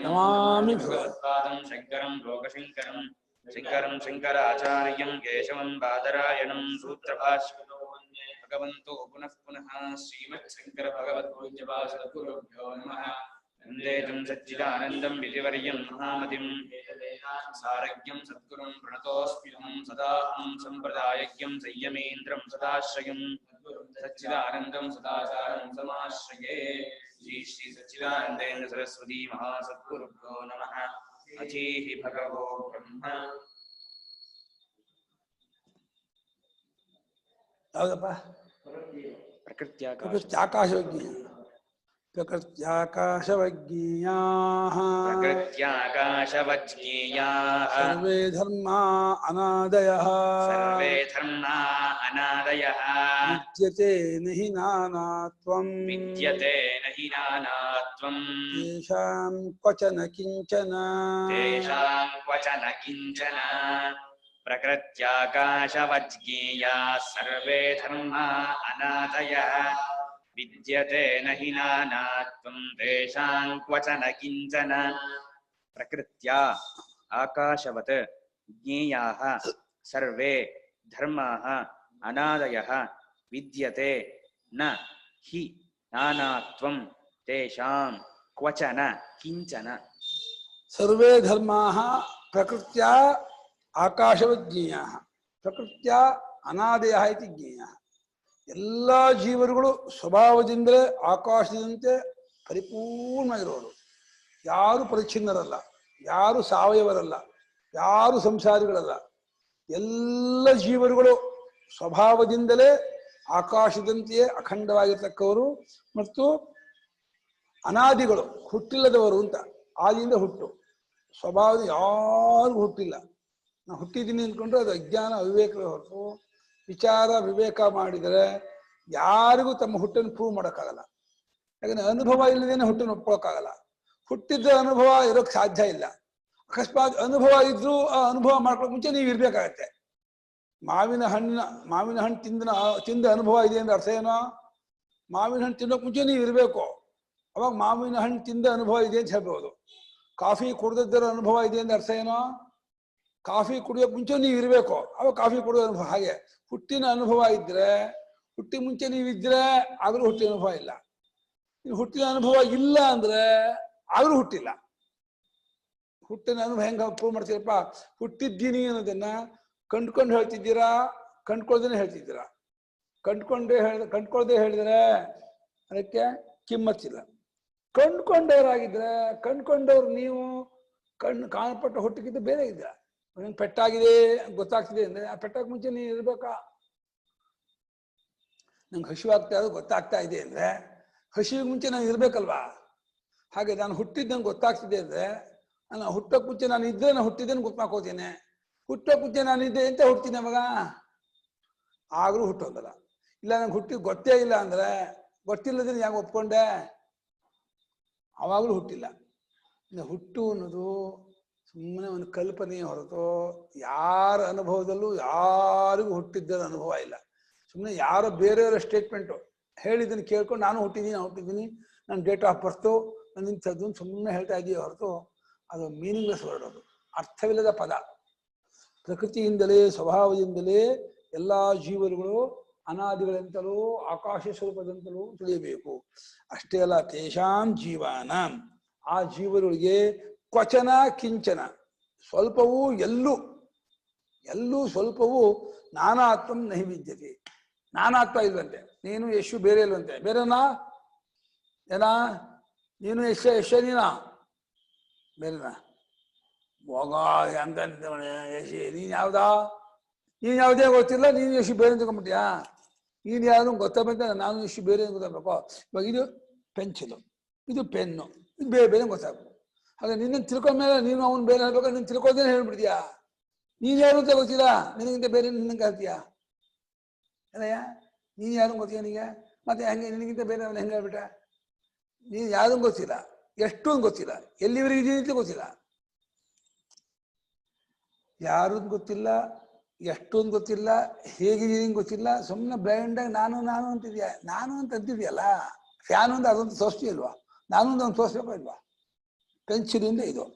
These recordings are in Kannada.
नमामि भगवत्पादं शंकरं लोकशंकरं शंकरं शंकराचार्यं केशवं बादरायणं सूत्रभाष्यकृतो वन्दे भगवन्तो पुनः पुनः श्रीमच्छंकर भगवत्पूज्यपाद सद्गुरुभ्यो नमः। वन्दे तं सच्चिदानन्दं विधिवर्यं महामतिं सारज्ञं सद्गुरुं प्रणतोऽस्म्यहं सदा अहं सम्प्रदायज्ञं संयमेन्द्रं सदाश्रयं सच्चिदानन्दं सदाचारं समाश्रये। श्री श्री सच्चिदानंदेन्द्र सरस्वती महासद्गुरुभ्यो नमः। अथीः भगवो ब्रह्म प्रकृत्याकाशवज्ञेयाः सर्वे धर्मा अनादयः विद्यते न हि नानात्वं तेषां क्वचन किञ्चन प्रकृत्याकाशवज्ञेयाः सर्वे धर्मा अनादयः विद्यते न हि नानात्वं तेषां क्वचन किञ्चन। प्रकृत्या आकाशवत् ज्ञेयाः सर्वे धर्माः अनादयः विद्यते न हि नानात्वं तेषां क्वचन किञ्चन। सर्वे धर्माः प्रकृत्या आकाशवज्ञेयाः प्रकृत्या अनादयः इति ज्ञेयः। ಎಲ್ಲ ಜೀವರುಗಳು ಸ್ವಭಾವದಿಂದಲೇ ಆಕಾಶದಂತೆ ಪರಿಪೂರ್ಣವಾಗಿರೋರು. ಯಾರು ಪರಿಚ್ಛಿನ್ನರಲ್ಲ, ಯಾರು ಸಾವಯವರಲ್ಲ, ಯಾರು ಸಂಸಾರಿಗಳಲ್ಲ. ಎಲ್ಲ ಜೀವರುಗಳು ಸ್ವಭಾವದಿಂದಲೇ ಆಕಾಶದಂತೆಯೇ ಅಖಂಡವಾಗಿರ್ತಕ್ಕವರು ಮತ್ತು ಅನಾದಿಗಳು, ಹುಟ್ಟಿಲ್ಲದವರು ಅಂತ. ಆದಿಯಿಂದ ಹುಟ್ಟು, ಸ್ವಭಾವದ ಯಾರಿಗೂ ಹುಟ್ಟಿಲ್ಲ. ನಾನು ಹುಟ್ಟಿದ್ದೀನಿ ಅಂದ್ಕೊಂಡ್ರೆ ಅದು ಅಜ್ಞಾನ ಅವಿವೇಕವೇ ಹೊರತು ವಿಚಾರ ವಿವೇಕ ಮಾಡಿದರೆ ಯಾರಿಗೂ ತಮ್ಮ ಹುಟ್ಟನ್ನು ಪ್ರೂವ್ ಮಾಡೋಕ್ಕಾಗಲ್ಲ. ಯಾಕಂದ್ರೆ ಅನುಭವ ಇಲ್ಲದೇನೆ ಹುಟ್ಟನ್ನು ಒಪ್ಕೊಳ್ಳೋಕ್ಕಾಗಲ್ಲ. ಹುಟ್ಟಿದ್ದ ಅನುಭವ ಇರೋಕ್ಕೆ ಸಾಧ್ಯ ಇಲ್ಲ. ಅಕಸ್ಮಾತ್ ಅನುಭವ ಇದ್ರೂ ಆ ಅನುಭವ ಮಾಡ್ಕೊಳ್ಳೋಕೆ ಮುಂಚೆ ನೀವು ಇರ್ಬೇಕಾಗತ್ತೆ. ಮಾವಿನ ಹಣ್ಣು ತಿಂದ ಅನುಭವ ಇದೆ ಅಂದ್ರೆ ಅರ್ಥ ಏನೋ? ಮಾವಿನ ಹಣ್ಣು ತಿನ್ನೋಕೆ ಮುಂಚೆ ನೀವು ಇರಬೇಕು, ಅವಾಗ ಮಾವಿನ ಹಣ್ಣು ತಿಂದ ಅನುಭವ ಇದೆ ಅಂತ ಹೇಳ್ಬೋದು. ಕಾಫಿ ಕುಡಿದದ್ದರ ಅನುಭವ ಇದೆ ಅಂದ್ರೆ ಅರ್ಥ ಏನೋ? ಕಾಫಿ ಕುಡಿಯೋಕೆ ಮುಂಚೆ ನೀವು ಇರಬೇಕು, ಅವಾಗ ಕಾಫಿ ಕುಡಿಯೋ ಅನುಭವ. ಹಾಗೆ ಹುಟ್ಟಿನ ಅನುಭವ ಇದ್ರೆ, ಹುಟ್ಟಿ ಮುಂಚೆ ನೀವಿದ್ರೆ ಆದರೂ ಹುಟ್ಟಿನ ಅನುಭವ ಇಲ್ಲ. ನೀವು ಹುಟ್ಟಿನ ಅನುಭವ ಇಲ್ಲ ಅಂದ್ರೆ ಆದರೂ ಹುಟ್ಟಿಲ್ಲ. ಹುಟ್ಟಿನ ಅನುಭವ ಹೆಂಗೆ ಪ್ರೂವ್ ಮಾಡ್ತೀರಪ್ಪ? ಹುಟ್ಟಿದ್ದೀನಿ ಅನ್ನೋದನ್ನ ಕಂಡ್ಕೊಂಡು ಹೇಳ್ತಿದ್ದೀರಾ, ಕಂಡ್ಕೊಳ್ದೇನೆ ಹೇಳ್ತಿದ್ದೀರಾ? ಕಂಡ್ಕೊಳ್ದೆ ಹೇಳಿದ್ರೆ ಅದಕ್ಕೆ ಕಿಮ್ಮತ್ತಿಲ್ಲ. ಕಂಡ್ಕೊಂಡವರಾಗಿದ್ರೆ, ಕಂಡ್ಕೊಂಡವ್ರು ನೀವು ಕಾಣಪಟ್ಟ ಹುಟ್ಟಿಗಿಂತ ಬೇರೆ ಇದ್ದೀರಾ. ನಂಗೆ ಪೆಟ್ಟಾಗಿದೆ ಗೊತ್ತಾಗ್ತಿದೆ ಅಂದ್ರೆ ಆ ಪೆಟ್ಟಾಗ ಮುಂಚೆ ನೀನು ಇರ್ಬೇಕಾ? ನಂಗೆ ಹಸಿವಾಗ್ತಾ ಇರೋದು ಗೊತ್ತಾಗ್ತಾ ಇದೆ ಅಂದ್ರೆ ಹಸಿವಿಗೆ ಮುಂಚೆ ನಾನು ಇರ್ಬೇಕಲ್ವಾ? ಹಾಗೆ ನಾನು ಹುಟ್ಟಿದ್ದಂಗೆ ಗೊತ್ತಾಗ್ತಿದೆ ಅಂದ್ರೆ ನಾನು ಹುಟ್ಟೋಕ್ ಮುಂಚೆ ನಾನು ಇದ್ರೆ ನಾನು ಹುಟ್ಟಿದ್ದೇನೆ ಗೊತ್ತಾಕೋತೀನಿ. ಹುಟ್ಟೋಕ್ ಮುಂಚೆ ನಾನು ಇದ್ದೆ ಅಂತ ಹುಡ್ತೀನಿ ಅವಾಗ, ಆಗ್ಲೂ ಹುಟ್ಟೋದಲ್ಲ. ಇಲ್ಲ ನಂಗೆ ಹುಟ್ಟಿದ್ ಗೊತ್ತೇ ಇಲ್ಲ ಅಂದ್ರೆ, ಗೊತ್ತಿಲ್ಲದ್ರೆ ಯಾಕೆ ಒಪ್ಕೊಂಡೆ? ಅವಾಗಲೂ ಹುಟ್ಟಿಲ್ಲ. ಇನ್ನು ಹುಟ್ಟು ಅನ್ನೋದು ಸುಮ್ಮನೆ ಒಂದು ಕಲ್ಪನೆಯ ಹೊರತು ಯಾರ ಅನುಭವದಲ್ಲೂ ಯಾರಿಗೂ ಹುಟ್ಟಿದ್ದರ ಅನುಭವ ಇಲ್ಲ. ಸುಮ್ಮನೆ ಯಾರೋ ಬೇರೆಯವರ ಸ್ಟೇಟ್ಮೆಂಟು ಹೇಳಿದ್ದನ್ನು ಕೇಳ್ಕೊಂಡು ನಾನು ಹುಟ್ಟಿದ್ದೀನಿ, ನನ್ನ ಡೇಟ್ ಆಫ್ ಬರ್ತು, ನನ್ನ ಇಂಥದ್ದು ಸುಮ್ಮನೆ ಹೇಳ್ತಾ ಇದೀಯ ಹೊರತು ಅದು ಮೀನಿಂಗ್ಲೆಸ್ ವರ್ಡ್, ಅದು ಅರ್ಥವಿಲ್ಲದ ಪದ. ಪ್ರಕೃತಿಯಿಂದಲೇ ಸ್ವಭಾವದಿಂದಲೇ ಎಲ್ಲ ಜೀವರುಗಳು ಅನಾದಿಗಳಂತಲೂ ಆಕಾಶ ಸ್ವರೂಪದಂತಲೂ ತಿಳಿಯಬೇಕು. ಅಷ್ಟೇ ಅಲ್ಲ, ತೇಷಾಂ ಜೀವಾನ, ಆ ಜೀವರುಗಳಿಗೆ ಕ್ವಚನ ಕಿಂಚನ, ಸ್ವಲ್ಪವೂ ಎಲ್ಲೂ ಸ್ವಲ್ಪವೂ ನಾನಾತ್ವಂ ನಹಿ ವಿದ್ಯತೆ. ನಾನಾತ್ವ ಇಲ್ವಂತೆ. ನೀನು ಯಶು ಬೇರೆ ಇಲ್ವಂತೆ. ಬೇರೆನಾ? ನೀನು ಯಶ ನೀನಾ ಬೇರೆನಾ? ಹೋಗ ಅಂತ ಯಶಿ ನೀನ್ ಯಾವ್ದಾ? ನೀನ್ ಯಾವುದೇ ಗೊತ್ತಿಲ್ಲ, ನೀನು ಯಶು ಬೇರೆ ತಗೊಂಡ್ಬಿಟ್ಟಿಯಾ? ನೀನು ಯಾರು ಗೊತ್ತಾಗಬೇಕ, ನಾನು ಯಶು ಬೇರೆ ಗೊತ್ತಾಗಬೇಕು. ಇವಾಗ ಇದು ಪೆನ್ಸಿಲು, ಇದು ಪೆನ್ನು, ಇದು ಬೇರೆ ಬೇರೆ ಗೊತ್ತಾಗಬೇಕು. ಹಾಗೆ ನಿನ್ನ ತಿಳ್ಕೊಂಡ್ಮೇಲೆ ನೀನು ಅವನು ಬೇರೆ ಹೇಳ್ಬೇಕಾದ್ರೆ ನೀನು ತಿಳ್ಕೊಳ್ದೇನೆ ಹೇಳ್ಬಿಡ್ತೀಯಾ? ನೀನು ಯಾರು ಅಂತ ಗೊತ್ತಿಲ್ಲ, ನಿನಗಿಂತ ಬೇರೆ ನಿನ್ನಂಗೆ ಹೇಳ್ತೀಯಾ? ಏನಯ್ಯ, ನೀನು ಯಾರು ಗೊತ್ತೀಯ ನಿನಗೆ? ಮತ್ತೆ ಹಂಗೆ ನಿನಗಿಂತ ಬೇರೆ ಅವನು ಹೆಂಗೆ ಹೇಳ್ಬಿಟ್ಟ? ನೀನು ಯಾರು ಗೊತ್ತಿಲ್ಲ, ಎಷ್ಟು ಗೊತ್ತಿಲ್ಲ, ಎಲ್ಲಿವರೆಗೆ ಇದೀನಿ ಅಂತ ಗೊತ್ತಿಲ್ಲ. ಯಾರು ಗೊತ್ತಿಲ್ಲ, ಎಷ್ಟೊಂದು ಗೊತ್ತಿಲ್ಲ, ಹೇಗಿದ್ದೀನಿ ಗೊತ್ತಿಲ್ಲ, ಸುಮ್ಮನೆ ಬ್ಲೈಂಡಾಗಿ ನಾನು ನಾನು ಅಂತಿದ್ಯಾ, ನಾನು ಅಂತ ಅಂತಿದ್ಯಲ್ಲ. ಫ್ಯಾನ್ ಒಂದು ಅದೊಂದು ತೋರಿಸ್ತೀಯಲ್ವಾ, ನಾನು ಒಂದು ತೋರಿಸ್ಬೇಕೋ ಇಲ್ವಾ? ಪೆನ್ಸಿಲಿಂದ ಇದು,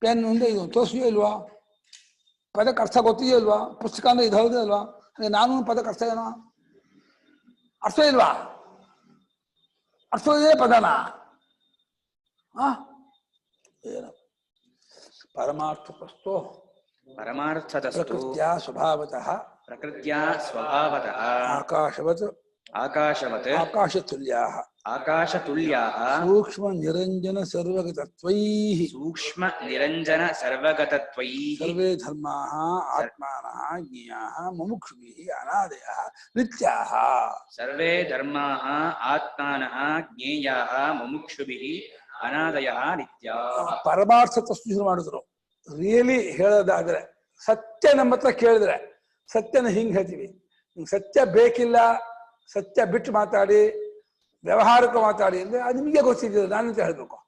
ಪೆನ್ನಿಂದ ಇದು ತೋರಿಸ್ತೀಯೋ ಇಲ್ವಾ? ಪದಕ್ಕೆ ಅರ್ಥ ಗೊತ್ತಿದೆಯೋ ಇಲ್ವಾ? ಪುಸ್ತಕ ಅಂದ್ರೆ ಇದು ಹೌದೇ ಅಲ್ವಾ? ಹಾಗೆ ನಾನು ಪದಕ್ಕೆ ಅರ್ಥ ಏನೋ ಅರ್ಥ ಇಲ್ವಾ? ಅರ್ಥ ಇದೆ ಪದನ ಏನು ಪರಮಾರ್ಥಪ್ರಸ್ಥೋ ಪರಮಾರ್ಥದಸ್ತು ಪ್ರಕೃತ್ಯ ಸ್ವಭಾವತಃ ಪ್ರಕೃತ್ಯಾ ಸ್ವಭಾವತಃ ಆಕಾಶವತ್ ಆಕಾಶವತ್ ಆಕಾಶತುಲ್ಯಾಃ ಆಕಾಶತುಲ್ಯಾಃ ಸೂಕ್ಷ್ಮ ನಿರಂಜನ ಸರ್ವಗತತ್ವೈಃ ಸೂಕ್ಷ್ಮ ನಿರಂಜನ ಸರ್ವಗತತ್ವೈಃ ಸರ್ವೇ ಧರ್ಮಾಃ ಆತ್ಮಾನಃ ಜ್ಞೇಯಾಃ ಮುಮುಕ್ಷುಭಿಃ ಅನಾದಯಃ ನಿತ್ಯಾಃ. ಸರ್ವೇ ಧರ್ಮಾಃ ಆತ್ಮಾನಃ ಜ್ಞೇಯಾಃ ಮುಮುಕ್ಷುಭಿಃ ಅನಾದಯಃ ನಿತ್ಯಾಃ. ಪರಮಾರ್ಥ ತಸ್ತು ಶುರು ಮಾಡಿದ್ರು. ರಿಯಲಿ ಹೇಳೋದಾದ್ರೆ, ಸತ್ಯ ನಮ್ಮ ಹತ್ರ ಕೇಳಿದ್ರೆ ಸತ್ಯನ ಹಿಂಗ್ ಹೇಳ್ತೀವಿ. ನಿಮ್ಗೆ ಸತ್ಯ ಬೇಕಿಲ್ಲ, ಸತ್ಯ ಬಿಟ್ಟು ಮಾತಾಡಿ, ವ್ಯವಹಾರಕ್ಕೆ ಮಾತಾಡಿ ಅಂದ್ರೆ ಅದು ನಿಮಗೆ ಗೊತ್ತಿದ್ದಿಲ್ಲ, ನಾನಂತ ಹೇಳ್ಬೇಕು.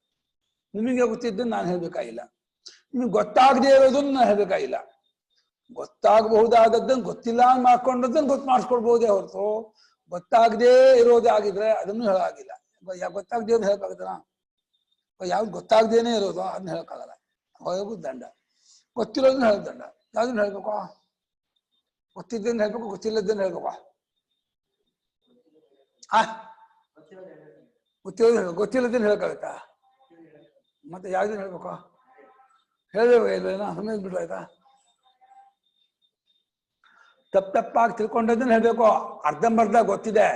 ನಿಮಗೆ ಗೊತ್ತಿದ್ದನ್ನು ನಾನು ಹೇಳ್ಬೇಕಾಗಿಲ್ಲ, ನಿಮ್ಗೆ ಗೊತ್ತಾಗದೇ ಇರೋದನ್ನು ನಾನು ಹೇಳ್ಬೇಕಾಗಿಲ್ಲ. ಗೊತ್ತಾಗಬಹುದಾದದ್ದನ್ನು ಗೊತ್ತಿಲ್ಲ ಅಂತ ಮಾಡ್ಕೊಂಡದ್ದನ್ನು ಗೊತ್ತು ಮಾಡಿಸ್ಕೊಡ್ಬಹುದೇ ಹೊರತು ಗೊತ್ತಾಗದೇ ಇರೋದೇ ಆಗಿದ್ರೆ ಅದನ್ನು ಹೇಳಾಗಿಲ್ಲ. ಗೊತ್ತಾಗದೇ ಇರೋದು ಹೇಳಕ್ಕಾಗತ್ತಲ್ಲ? ಯಾವ್ದು ಗೊತ್ತಾಗದೇನೆ ಇರೋದು ಅದನ್ನ ಹೇಳಕ್ಕಾಗಲ್ಲ. ಹೋಗೋದು ದಂಡ. ಗೊತ್ತಿರೋದನ್ನ ಹೇಳೋದು ದಂಡ. ಯಾವ್ದನ್ನ ಹೇಳ್ಬೇಕು? ಗೊತ್ತಿದ್ದನ್ನು ಹೇಳ್ಬೇಕು, ಗೊತ್ತಿಲ್ಲದನ್ನು ಹೇಳ್ಬೇಕು. ಗೊತ್ತಿಲ್ಲದನ್ನು ಹೇಳಕ್ಕಾಗತ್ತಾ? ಮತ್ತೆ ಯಾವ್ದನ್ನ ಹೇಳ್ಬೇಕು? ಹೇಳ್ಬೇಕು ಇಲ್ವೇನೋ ಸಮಯ ಬಿಟ್ಟು ಆಯ್ತಾ? ತಪ್ಪಾಗಿ ತಿಳ್ಕೊಂಡದನ್ನ ಹೇಳ್ಬೇಕು. ಅರ್ಧಂಬರ್ಧ ಗೊತ್ತಿದೆ,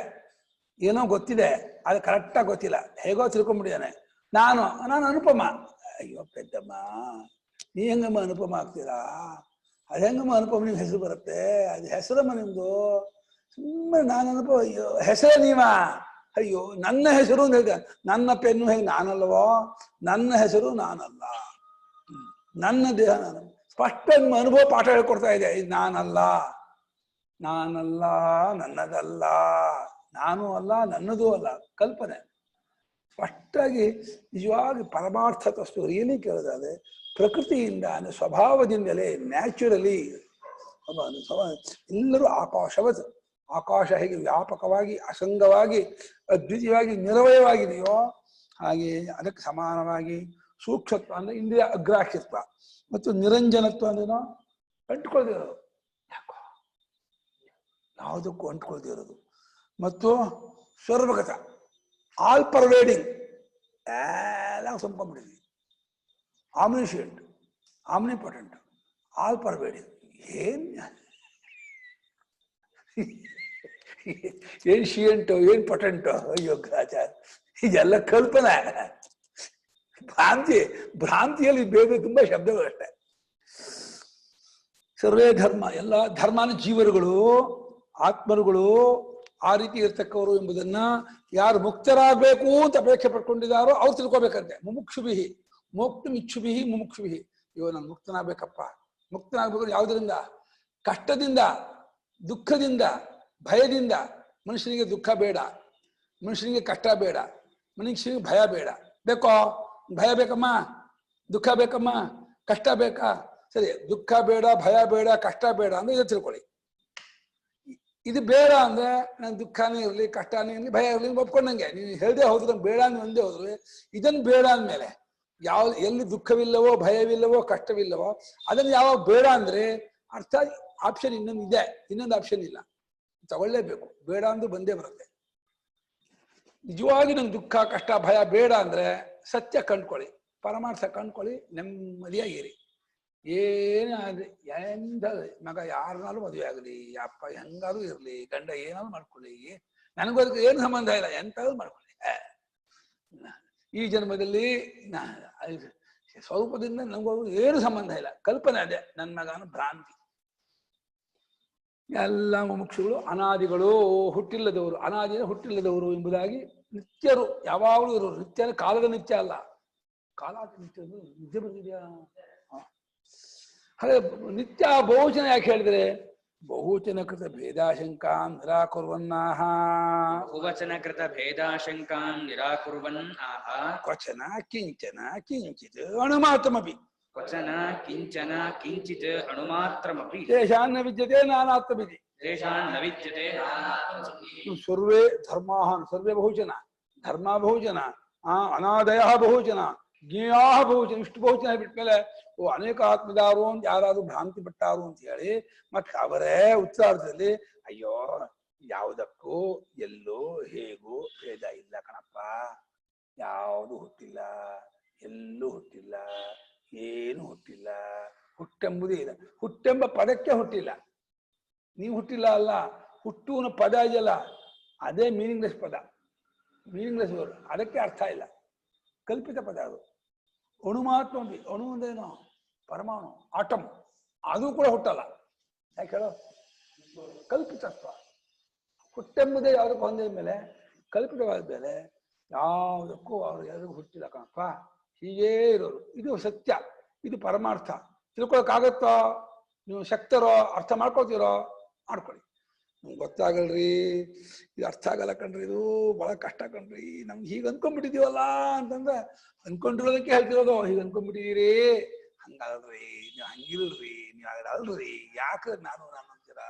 ಏನೋ ಗೊತ್ತಿದೆ, ಅದು ಕರೆಕ್ಟಾಗಿ ಗೊತ್ತಿಲ್ಲ, ಹೇಗೋ ತಿಳ್ಕೊಂಡ್ಬಿಟ್ಟಿದ್ದಾನೆ. ನಾನು ಅನುಪಮ. ಅಯ್ಯೋ ಪೆದ್ದಮ್ಮ, ನೀ ಹೆಂಗಮ್ಮ ಅನುಪಮ ಆಗ್ತೀರಾ? ಅದು ಹೆಂಗಮ್ಮ ಅನುಪಮ ನಿಮ್ಗೆ ಹೆಸರು ಬರುತ್ತೆ? ಅದು ಹೆಸರಮ್ಮ ನಿಮ್ದು. ಸುಮ್ಮನೆ ನಾನು ಅನುಪಮ. ಅಯ್ಯೋ ಹೆಸರೇ ನೀವ? ಅಯ್ಯೋ ನನ್ನ ಹೆಸರು ಅಂತ ಹೇಳಿದೆ. ನನ್ನ ಪೆನ್ನು ಹೇಗೆ ನಾನಲ್ವೋ, ನನ್ನ ಹೆಸರು ನಾನಲ್ಲ, ನನ್ನ ದೇಹ ನಾನು. ಸ್ಪಷ್ಟ ನಿಮ್ಮ ಅನುಭವ ಪಾಠ ಹೇಳ್ಕೊಡ್ತಾ ಇದೆ. ಇದು ನಾನಲ್ಲ, ನಾನಲ್ಲ, ನನ್ನದಲ್ಲ, ನಾನು ಅಲ್ಲ, ನನ್ನದೂ ಅಲ್ಲ, ಕಲ್ಪನೆ. ಸ್ಪಷ್ಟಾಗಿ ನಿಜವಾಗಿ ಪರಮಾರ್ಥ ತಸ್ತು ರಿಯಲಿ ಕೇಳೋದಾದ್ರೆ ಪ್ರಕೃತಿಯಿಂದ ಅಂದ್ರೆ ಸ್ವಭಾವದಿಂದಲೇ ನ್ಯಾಚುರಲಿ ಎಲ್ಲರೂ ಆಕಾಶವತ್. ಆಕಾಶ ಹೇಗೆ ವ್ಯಾಪಕವಾಗಿ ಅಸಂಗವಾಗಿ ಅದ್ವಿತೀಯವಾಗಿ ನಿರವಯವಾಗಿದೆಯೋ ಹಾಗೆ ಅದಕ್ಕೆ ಸಮಾನವಾಗಿ ಸೂಕ್ಷ್ಮತ್ವ ಅಂದ್ರೆ ಇಂದ್ರಿಯ ಅಗ್ರಾಹ್ಯತ್ವ ಮತ್ತು ನಿರಂಜನತ್ವ ಅಂದ್ರೇನೋ ಅಂಟ್ಕೊಳ್ದಿರೋದು, ಯಾಕೋ ಯಾವುದಕ್ಕೂ ಅಂಟ್ಕೊಳ್ದಿರೋದು, ಮತ್ತು ಸರ್ವಗತ ಆಲ್ ಪರ್ವೇಡಿಂಗ್, ಎಲ್ಲ ಸಂಕೊಂಡ್ಬಿಟ್ಟಿದ್ವಿ. Omniscient, omnipotent, all pervading. ಏನ್ ಶಿಯಂಟು, ಏನ್ ಪೊಟೆಂಟು? ಅಯ್ಯೋ ಗ್ರಾಚಾರ, ಇದೆಲ್ಲ ಕಲ್ಪನೆ, ಭ್ರಾಂತಿ. ಭ್ರಾಂತಿಯಲ್ಲಿ ಬೇರೆ ತುಂಬಾ ಶಬ್ದಗಳಷ್ಟೇ. ಸರ್ವೇ ಧರ್ಮ, ಎಲ್ಲ ಧರ್ಮಾನ ಜೀವರುಗಳು, ಆತ್ಮರುಗಳು ಆ ರೀತಿ ಇರ್ತಕ್ಕವರು ಎಂಬುದನ್ನ ಯಾರು ಮುಕ್ತರಾಗಬೇಕು ಅಂತ ಅಪೇಕ್ಷೆ ಪಡ್ಕೊಂಡಿದ್ದಾರೋ ಅವ್ರು ತಿಳ್ಕೊಬೇಕಂತೆ. ಮುಮುಕ್ಷುಭಿಹಿ ಮೋಕ್ತು ಇಚ್ಛುಭಿಹಿ ಮುಮುಕ್ಷುಭಿಹಿ. ಇವ ನಾನು ಮುಕ್ತನಾಗಬೇಕಪ್ಪ. ಮುಕ್ತನಾಗಬೇಕು ಯಾವುದರಿಂದ? ಕಷ್ಟದಿಂದ, ದುಃಖದಿಂದ, ಭಯದಿಂದ. ಮನುಷ್ಯನಿಗೆ ದುಃಖ ಬೇಡ, ಮನುಷ್ಯನಿಗೆ ಕಷ್ಟ ಬೇಡ, ಮನುಷ್ಯನಿಗೆ ಭಯ ಬೇಡ. ಬೇಕೋ? ಭಯ ಬೇಕಮ್ಮ, ದುಃಖ ಬೇಕಮ್ಮ, ಕಷ್ಟ ಬೇಕಾ? ಸರಿ, ದುಃಖ ಬೇಡ, ಭಯ ಬೇಡ, ಕಷ್ಟ ಬೇಡ ಅಂದ್ರೆ ಇದು ತಿಳ್ಕೊಳ್ಳಿ. ಇದು ಬೇಡ ಅಂದ್ರೆ ನನ್ ದುಃಖನೇ ಇರಲಿ, ಕಷ್ಟನೇ ಇರಲಿ, ಭಯ ಇರಲಿ ಒಪ್ಕೊಂಡಂಗೆ. ನೀನು ಹೇಳ್ದೆ ಹೋದ್ರೆ ಬೇಡ ನೀವು ಒಂದೇ ಹೋದ್ರೆ, ಇದನ್ನು ಬೇಡ ಅಂದ್ಮೇಲೆ ಎಲ್ಲಿ ದುಃಖವಿಲ್ಲವೋ, ಭಯವಿಲ್ಲವೋ, ಕಷ್ಟವಿಲ್ಲವೋ ಅದನ್ನು ಯಾವಾಗ ಬೇಡ ಅಂದ್ರೆ ಅರ್ಥ ಆಪ್ಷನ್ ಇನ್ನೊಂದು ಇದೆ, ಇನ್ನೊಂದು ಆಪ್ಷನ್ ಇಲ್ಲ, ತಗೊಳ್ಳೇಬೇಕು. ಬೇಡ ಅಂದ್ರೆ ಬಂದೇ ಬರುತ್ತೆ. ನಿಜವಾಗಿ ನಂಗೆ ದುಃಖ, ಕಷ್ಟ, ಭಯ ಬೇಡ ಅಂದ್ರೆ ಸತ್ಯ ಕಂಡ್ಕೊಳ್ಳಿ, ಪರಮಾರ್ಥ ಕಂಡ್ಕೊಳ್ಳಿ, ನೆಮ್ಮದಿಯಾಗಿರಿ. ಏನಾದ್ರೆ ಎಂದ ಮಗ ಯಾರನ್ನಾರು ಮದುವೆ ಆಗಲಿ, ಅಪ್ಪ ಹೆಂಗಾರು ಇರ್ಲಿ, ಗಂಡ ಏನಾದ್ರು ಮಾಡ್ಕೊಳ್ಳಿ, ನನಗೂ ಅದಕ್ಕೆ ಏನು ಸಂಬಂಧ ಇಲ್ಲ, ಎಂತಾದ್ರು ಮಾಡ್ಕೊಳ್ಳಿ. ಈ ಜನ್ಮದಲ್ಲಿ ಸ್ವರೂಪದಿಂದ ನಮಗೂ ಏನು ಸಂಬಂಧ ಇಲ್ಲ, ಕಲ್ಪನೆ ಅದೇ ನನ್ನ ಮಗನ ಭ್ರಾಂತಿ. ಎಲ್ಲ ಮುಮುಕ್ಷುಗಳು ಅನಾದಿಗಳು, ಹುಟ್ಟಿಲ್ಲದವರು. ಅನಾದಿ ಹುಟ್ಟಿಲ್ಲದವರು ಎಂಬುದಾಗಿ ನಿತ್ಯರು, ಯಾವಾಗಲೂ ಇರೋರು. ನಿತ್ಯ ಕಾಲದ ನಿತ್ಯ ಅಲ್ಲ, ಕಾಲ ನಿತ್ಯ ನಿದ್ದೆ ಬಂದಿದೆಯಾ? ಹಾಗೆ ನಿತ್ಯ ಬಹುವಚನ ಯಾಕೆ ಹೇಳಿದ್ರೆ, ಬಹುವಚನ ಕೃತ ಭೇದಾಶಂಕಾಂ ನಿರಾಕುರ್ವನ್ನಾಹ. ಬಹುವಚನ ಕೃತ ಭೇದಾಶಂಕಾಂ ನಿರಾಕುರ್ವನ್ ಆಹ. ಕ್ವಚನ ಕಿಂಚನ ಕಿಂಚಿತ್ ಅಣುಮಾತ್ರಮಪಿ. ಕ್ವಚನ ಕಿಂಚನ ಕಿಂಚಿತ್ ಅಣುಮಾತ್ರಮಪಿ ತೇಷಾನ್ ನ ವಿದ್ಯತೆ ನಾನಾತ್ಮವಿಧಿ. ತೇಷಾನ್ ನ ವಿದ್ಯತೆ ಸರ್ವೇ ಧರ್ಮಾ, ಸರ್ವೇ ಬಹುಜನ, ಧರ್ಮ ಬಹುಜನ, ಅನಾದಯ ಬಹುಜನ, ಜ್ಞೇಯಾ ಬಹುಜನ, ಇಷ್ಟು ಬಹುಜನ ಬಿಟ್ಮೇಲೆ ಓ ಅನೇಕ ಆತ್ಮದಾರು ಅಂತ ಯಾರಾದ್ರೂ ಭ್ರಾಂತಿ ಬಿಟ್ಟಾರು ಅಂತ ಹೇಳಿ ಮತ್ತೆ ಅವರೇ ಉತ್ತರಾರ್ಧದಲ್ಲಿ ಅಯ್ಯೋ ಯಾವುದಕ್ಕೂ ಎಲ್ಲೋ ಹೇಗೂ ಭೇದ ಇಲ್ಲ ಕಣಪ್ಪ, ಯಾವುದು ಹುಟ್ಟಿಲ್ಲ, ಎಲ್ಲೂ ಹುಟ್ಟಿಲ್ಲ, ಏನು ಹುಟ್ಟಿಲ್ಲ, ಹುಟ್ಟೆಂಬುದೇ ಇಲ್ಲ. ಹುಟ್ಟೆಂಬ ಪದಕ್ಕೆ ಹುಟ್ಟಿಲ್ಲ, ನೀವು ಹುಟ್ಟಿಲ್ಲ ಅಲ್ಲ, ಹುಟ್ಟುವನ ಪದ ಇದೆಯಲ್ಲ ಅದೇ ಮೀನಿಂಗ್ಲೆಸ್ ಪದ, ಮೀನಿಂಗ್ಲೆಸ್ ವರ್ಡ್, ಅದಕ್ಕೆ ಅರ್ಥ ಇಲ್ಲ, ಕಲ್ಪಿತ ಪದ ಅದು. ಅಣು ಮಾತ್ರ ಅಣು ಅಂದೇನೋ ಪರಮಾಣು, ಆಟಮ್, ಅದು ಕೂಡ ಹುಟ್ಟಲ್ಲ. ಯಾಕೆ ಹೇಳೋ? ಕಲ್ಪಿತತ್ವ. ಹುಟ್ಟೆಂಬುದೇ ಯಾವುದಕ್ಕೂ ಹೊಂದಿದ ಮೇಲೆ, ಕಲ್ಪಿತವಾದ ಮೇಲೆ ಯಾವುದಕ್ಕೂ ಅವರು ಯಾರಿಗೂ ಹುಟ್ಟಿಲ್ಲ ಕಣಪ್ಪ, ಹೀಗೇ ಇರೋರು. ಇದು ಸತ್ಯ, ಇದು ಪರಮಾರ್ಥ. ತಿಳ್ಕೊಳಕ್ಕಾಗತ್ತೋ? ನೀವು ಶಕ್ತರೋ, ಅರ್ಥ ಮಾಡ್ಕೊಳ್ತೀರೋ ಮಾಡ್ಕೊಳ್ಳಿ. ನಮ್ಗೆ ಗೊತ್ತಾಗಲ್ರಿ, ಇದು ಅರ್ಥ ಆಗಲ್ಲ ಕಣ್ರಿ, ಇದು ಬಹಳ ಕಷ್ಟ ಕಣ್ರಿ, ನಮ್ಗೆ ಹೀಗೆ ಅನ್ಕೊಂಡ್ಬಿಟ್ಟಿದೀವಲ್ಲ ಅಂತಂದ್ರೆ ಅನ್ಕೊಂಡಿರೋದಕ್ಕೆ ಹೇಳ್ತಿರೋದು. ಹೀಗೆ ಅನ್ಕೊಂಡ್ಬಿಟ್ಟಿದೀರಿ, ಹಂಗಲ್ರಿ, ನೀವು ಹಂಗಿಲ್ರಿ, ನೀವು ಅಲ್ರಿ, ಯಾಕೆ ನಾನು ಅಂತೀರ?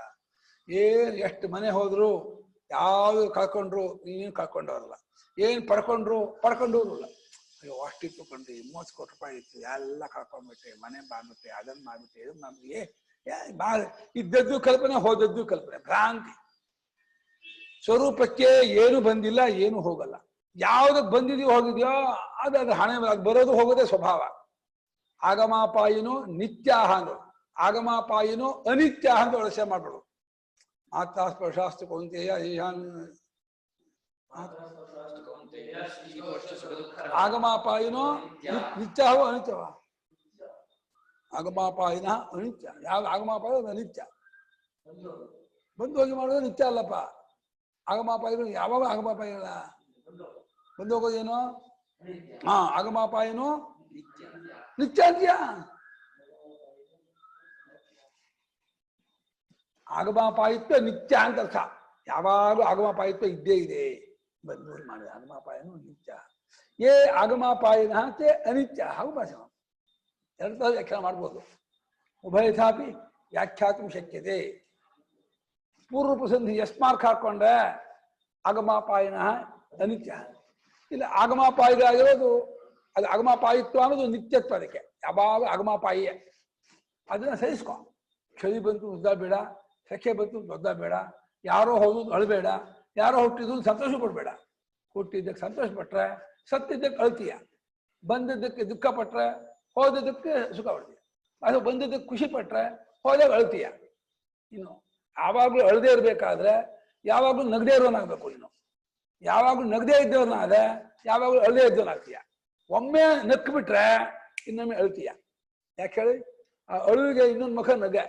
ಎಷ್ಟು ಮನೆ ಹೋದ್ರು ಯಾವ್ದು ಕಳ್ಕೊಂಡ್ರು ನೀವೇನು ಕಳ್ಕೊಂಡವ್ರಲ್ಲ, ಏನ್ ಪಡ್ಕೊಂಡವ್ರಲ್ಲ. ಅಯ್ಯೋ ಅಷ್ಟಿತ್ತು ಕಣ್ರಿ, 30 ಕೋಟಿ ರೂಪಾಯಿ ಇತ್ತು, ಎಲ್ಲ ಕಳ್ಕೊಂಡ್ಬಿಟ್ಟೆ, ಮನೆ ಬಾಗ್ಬಿಟ್ಟೆ, ಅದನ್ನ ಮಾಡ್ಬಿಟ್ಟೆ, ಇದನ್ನ ನಮ್ಗೆ ಇದ್ದದ್ದು ಕಲ್ಪನೆ, ಹೋದದ್ದು ಕಲ್ಪನೆ, ಭ್ರಾಂತಿ. ಸ್ವರೂಪಕ್ಕೆ ಏನು ಬಂದಿಲ್ಲ, ಏನು ಹೋಗಲ್ಲ. ಯಾವ್ದಕ್ ಬಂದಿದೆಯೋ ಹೋಗಿದ್ಯೋ ಅದು ಹಣೆ ಬರೋದು ಹೋಗೋದೇ ಸ್ವಭಾವ. ಆಗಮಾಪಾಯಿನೋ ನಿತ್ಯಾಹ ಅಂದ್ರು, ಆಗಮಾಪಾಯಿನೋ ಅನಿತ್ಯಾಹ ಅಂತ ಒಳಸೆ ಮಾಡ್ಬಿಡು. ಮಾತಾ ಸ್ಪರ್ಶಾಸ್ತು ಕೌಂತೆಯ ಈಶಾನ್ ಆಗಮಾಪಾಯಿನೋ ನಿತ್ಯಹೋ ಅನಿತ್ಯವ? ಆಗಮಾಪಾಯಿನ ಅನಿತ್ಯ. ಯಾವ ಆಗಮಾಪಾಯ ಅನಿತ್ಯ, ಬಂದು ಹೋಗಿ ಮಾಡೋದು ನಿತ್ಯ ಅಲ್ಲಪ್ಪ. ಆಗಮಾಪಾಯಿನ ಯಾವಾಗ ಆಗಮಾಪಾಯಿನ ಬಂದು ಹೋಗೋದೇನು? ಆಗಮಾಪಾಯಿನೋ ನಿತ್ಯ ಅಂತ್ಯ. ಆಗಮಾಪಾಯಿತ್ವ ನಿತ್ಯ ಅಂತ ಅರ್ಥ. ಯಾವಾಗಲೂ ಆಗಮಾಪಾಯಿತ್ವ ಇದ್ದೇ ಇದೆ. ಬಂದು ಮಾಡಿದ ಆಗಮಾಪಾಯನು ನಿತ್ಯ. ಏ ಆಗಮಾಪಾಯಿನ ತೇ ಅನಿತ್ಯ. ಹಾಗೂ ಭಾಷೆ ಎರಡು ವ್ಯಾಖ್ಯಾನ ಮಾಡ್ಬೋದು. ಉಭಯಥಾಪಿ ವ್ಯಾಖ್ಯಾತು ಶಕ್ಯತೆ. ಪೂರ್ವಪಸಂಧಿ ಯಸ್ಮಾರ್ಕ್ ಹಾಕೊಂಡ್ರೆ ಆಗಮಾಪಾಯಿನ ಅನಿತ್ಯ. ಇಲ್ಲ ಆಗಮಾಪಾಯಿಗಾಗಿರೋದು ಅದು ಆಗಮಾಪಾಯಿತ್ವ ಅನ್ನೋದು ನಿತ್ಯತ್ವ. ಅದಕ್ಕೆ ಯಾವಾಗ ಆಗಮಾಪಾಯಿಯೇ, ಅದನ್ನ ಸಹಿಸ್ಕೊ. ಚಳಿ ಬಂತು ಉದ್ದ ಬೇಡ, ಸೆಕೆ ಬಂತು ದೊಡ್ಡ ಬೇಡ, ಯಾರೋ ಹೋಗೋದು ಅಳಬೇಡ, ಯಾರೋ ಹುಟ್ಟಿದ್ರು ಸಂತೋಷ ಪಡ್ಬೇಡ. ಹುಟ್ಟಿದ್ದಕ್ಕೆ ಸಂತೋಷ ಪಟ್ರೆ, ಸತ್ತಿದ್ದಕ್ಕೆ ಅಳ್ತೀಯ, ಬಂದಿದ್ದಕ್ಕೆ ದುಃಖ ಪಟ್ರೆ, ಹೋದದಕ್ಕೆ ಸುಖ ಪಡ್ತೀಯ. ಅದು ಬಂದಿದ್ದಕ್ಕೆ ಖುಷಿ ಪಟ್ರೆ, ಹೋದಾಗ ಅಳ್ತೀಯ. ಇನ್ನು ಯಾವಾಗಲೂ ಅಳದೇ ಇರ್ಬೇಕಾದ್ರೆ ಯಾವಾಗಲೂ ನಗದೇ ಇರೋನಾಗ್ಬೇಕು. ಇನ್ನು ಯಾವಾಗಲೂ ನಗದೇ ಇದ್ದವನಾದ್ರೆ ಯಾವಾಗಲೂ ಅಳದೇ ಇದ್ದವನಾಗ್ತೀಯ. ಒಮ್ಮೆ ನಕ್ಕು ಬಿಟ್ರೆ ಇನ್ನೊಮ್ಮೆ ಅಳ್ತೀಯ. ಯಾಕೆ ಹೇಳಿ? ಆ ಅಳುವಿಗೆ ಇನ್ನೊಂದು ಮುಖ ನಗೆ,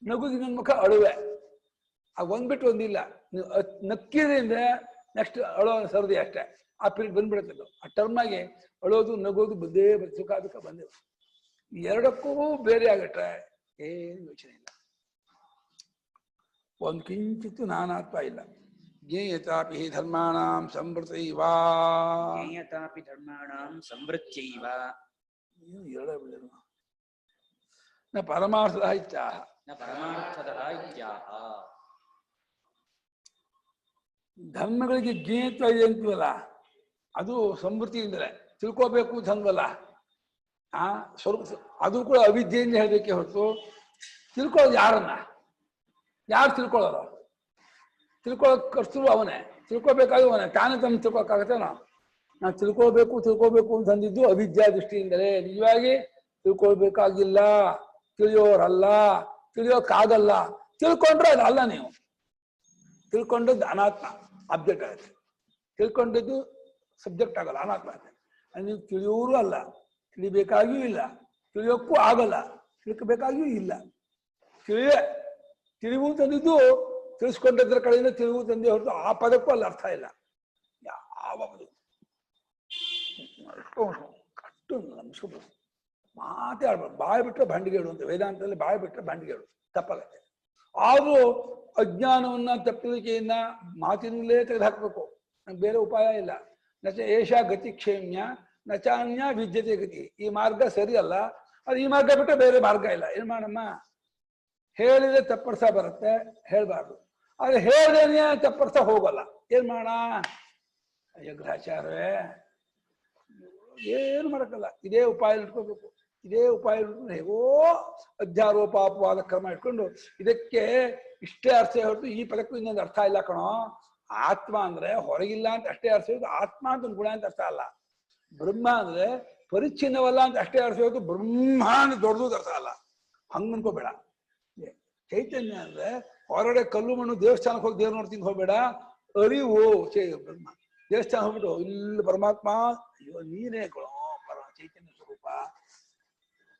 ನಗುಗೆ ಇನ್ನೊಂದು ಮುಖ ಅಳುವೆ. ಆ ಒಂದ್ಬಿಟ್ಟು ಒಂದಿಲ್ಲ. ನೀವು ನಕ್ಕಿದ್ರಿಂದ ನೆಕ್ಸ್ಟ್ ಅಳೋ ಸರದಿ ಅಷ್ಟೇ. ಆ ಪೀರಿಯಡ್ ಬಂದ್ಬಿಡುತ್ತೆ. ಆ ಟರ್ಮಾಗೆ ಅಳೋದು ನಗೋದು ಬಂದೇ ಸುಖ ದುಃಖ ಬಂದೇ. ಎರಡಕ್ಕೂ ಬೇರೆ ಆಗಟ್ರೆ ಏನು ಯೋಚನೆ ಇಲ್ಲ. ಒಂದು ಕಿಂಚಿತ್ತು ನಾನಾತ್ವ ಇಲ್ಲ. ಜ್ಞೇಯತಾಪಿ ಧರ್ಮಾಣಾಂ ಸಂವೃತೈವ. ಜ್ಞೇಯತಾಪಿ ಧರ್ಮಾಣಾಂ ಸಂವೃತ್ಯೈವ. ಎರಡೇ ಬಿಡೋದು. ನ ಪರಮಾರ್ಥದ ಇತ್ಯಾಹ. ನ ಪರಮಾರ್ಥದ ಇತ್ಯಾಹ. ಧರ್ಮಗಳಿಗೆ ಜ್ಞೇಯತ್ವ ಇದೆ ಅಂತೀವಲ್ಲ, ಅದು ಸಂವೃತ್ತಿಯಿಂದಲೇ ತಿಳ್ಕೋಬೇಕು ಅಂತಂದ್ವಲ್ಲ. ಸ್ವಲ್ಪ ಅದು ಕೂಡ ಅವಿದ್ಯೆಯಿಂದ ಹೇಳಬೇಕೆ ಹೊರತು ತಿಳ್ಕೊಳ್ಳೋದು ಯಾರನ್ನ? ಯಾರು ತಿಳ್ಕೊಳ್ಳೋರು? ತಿಳ್ಕೊಳ್ಳೋಕೆ ಕರ್ತರು ಅವನೇ, ತಿಳ್ಕೊಬೇಕಾಗಿ ಅವನೇ. ತಾನೇ ತಮ್ಮ ತಿಳ್ಕೊಳಕ್ಕಾಗತ್ತೆ? ನಾವು ತಿಳ್ಕೊಳ್ಬೇಕು ಅಂತಂದಿದ್ದು ಅವಿದ್ಯಾ ದೃಷ್ಟಿಯಿಂದಲೇ. ನಿಜವಾಗಿ ತಿಳ್ಕೊಳ್ಬೇಕಾಗಿಲ್ಲ, ತಿಳಿಯೋರಲ್ಲ, ತಿಳಿಯೋಕ್ಕಾಗಲ್ಲ. ತಿಳ್ಕೊಂಡ್ರೆ ಅದಲ್ಲ. ನೀವು ತಿಳ್ಕೊಂಡದ್ದು ಅನಾತ್ಮ, ಅಬ್ಜೆಕ್ಟ್ ಆಗುತ್ತೆ. ತಿಳ್ಕೊಂಡದ್ದು ಸಬ್ಜೆಕ್ಟ್ ಆಗಲ್ಲ, ಅನಾತ್ಮ ಆಗುತ್ತೆ. ನೀವು ತಿಳಿಯೋರು ಅಲ್ಲ, ತಿಳಿಬೇಕಾಗಿಯೂ ಇಲ್ಲ, ತಿಳಿಯೋಕ್ಕೂ ಆಗಲ್ಲ, ತಿಳ್ಕಬೇಕಾಗಿಯೂ ಇಲ್ಲ. ತಿಳಿವು ತಂದಿದ್ದು ತಿಳಿಸ್ಕೊಂಡಿದ್ರ ಕಡೆಯಿಂದ ತಿಳಿವು ತಂದೆ ಹೊರತು ಆ ಪದಕ್ಕೂ ಅಲ್ಲಿ ಅರ್ಥ ಇಲ್ಲ. ಯಾವ ಪದ ಅಷ್ಟು ನಮ್ಸ್ಕೊಬೋದು. ಮಾತೇ ಆಡ್ಬಾರ್ದು. ಬಾಯಿ ಬಿಟ್ಟರೆ ಬಂಡಿಗೇಡು ಅಂತ ವೇದಾಂತದಲ್ಲಿ, ಬಾಯಿ ಬಿಟ್ಟರೆ ಬಂಡಿಗೇಡು, ತಪ್ಪಾಗತ್ತೆ. ಆದರೂ ಅಜ್ಞಾನವನ್ನ ತಪ್ಪಿಕೆಯನ್ನ ಮಾತಿನಲ್ಲೇ ತೆಗೆದುಹಾಕಬೇಕು. ನಮ್ಗೆ ಬೇರೆ ಉಪಾಯ ಇಲ್ಲ. ನಚ ಏಷ ಗತಿ ಕ್ಷೇಮ್ಯ ನಚಾನ್ಯ ವಿದ್ಯತೆ ಗತಿ. ಈ ಮಾರ್ಗ ಸರಿ ಅಲ್ಲ, ಅದು ಈ ಮಾರ್ಗ ಬಿಟ್ಟರೆ ಬೇರೆ ಮಾರ್ಗ ಇಲ್ಲ. ಏನ್ ಮಾಡಮ್ಮ, ಹೇಳಿದ್ರೆ ತಪ್ಪರ್ಸ ಬರುತ್ತೆ, ಹೇಳ್ಬಾರ್ದು. ಆದ್ರೆ ಹೇಳ್ದೇನೆ ತಪ್ಪರ್ಸ ಹೋಗಲ್ಲ. ಏನ್ ಮಾಡ, ಅಯ್ಯೋ ಗ್ರಹಚಾರವೇ, ಏನು ಮಾಡಕ್ಕಲ್ಲ. ಇದೇ ಉಪಾಯ ಇಟ್ಕೋಬೇಕು. ಇದೇ ಉಪಾಯ ಇಟ್ಕೊಂಡು ಹೇಗೋ ಅಧ್ಯಾರೋಪಾಪವಾದ ಕ್ರಮ ಇಟ್ಕೊಂಡು ಇದಕ್ಕೆ ಇಷ್ಟೇ ಅರ್ಥ ಹೊರತು ಈ ಪದಕ್ಕೂ ಇನ್ನೊಂದು ಅರ್ಥ ಇಲ್ಲ ಕಣೋ. ಆತ್ಮ ಅಂದ್ರೆ ಹೊರಗಿಲ್ಲ ಅಂತ ಅಷ್ಟೇ ಅರ್ಥ ಹೊರತು ಆತ್ಮ ಅಂತ ಒಂದು ಗುಣ ಅಂತ ಅರ್ಥ ಅಲ್ಲ. ಬ್ರಹ್ಮ ಅಂದ್ರೆ ಪರಿಚ್ಛಿನ್ನವಲ್ಲ ಅಂತ ಅಷ್ಟೇ ಅರ್ಥ ಹೊರತು ಬ್ರಹ್ಮ ಅಂತ ದೊಡ್ಡದು ಅರ್ಥ ಅಲ್ಲ. ಹಂಗ ಅನ್ಕೋಬೇಡ. ಚೈತನ್ಯ ಅಂದ್ರೆ ಹೊರಗಡೆ ಕಲ್ಲು ಮಣ್ಣು ದೇವಸ್ಥಾನಕ್ಕೆ ಹೋಗಿ ದೇವ್ರ ನೋಡ್ತೀನಿ ಹೋಗ್ಬೇಡ. ಅರಿವು ಬ್ರಹ್ಮ. ದೇವಸ್ಥಾನ ಹೋಗ್ಬಿಟ್ಟು ಇಲ್ಲಿ ಪರಮಾತ್ಮ, ಅಯ್ಯೋ ನೀನೇ ಚೈತನ್ಯ ಸ್ವರೂಪ.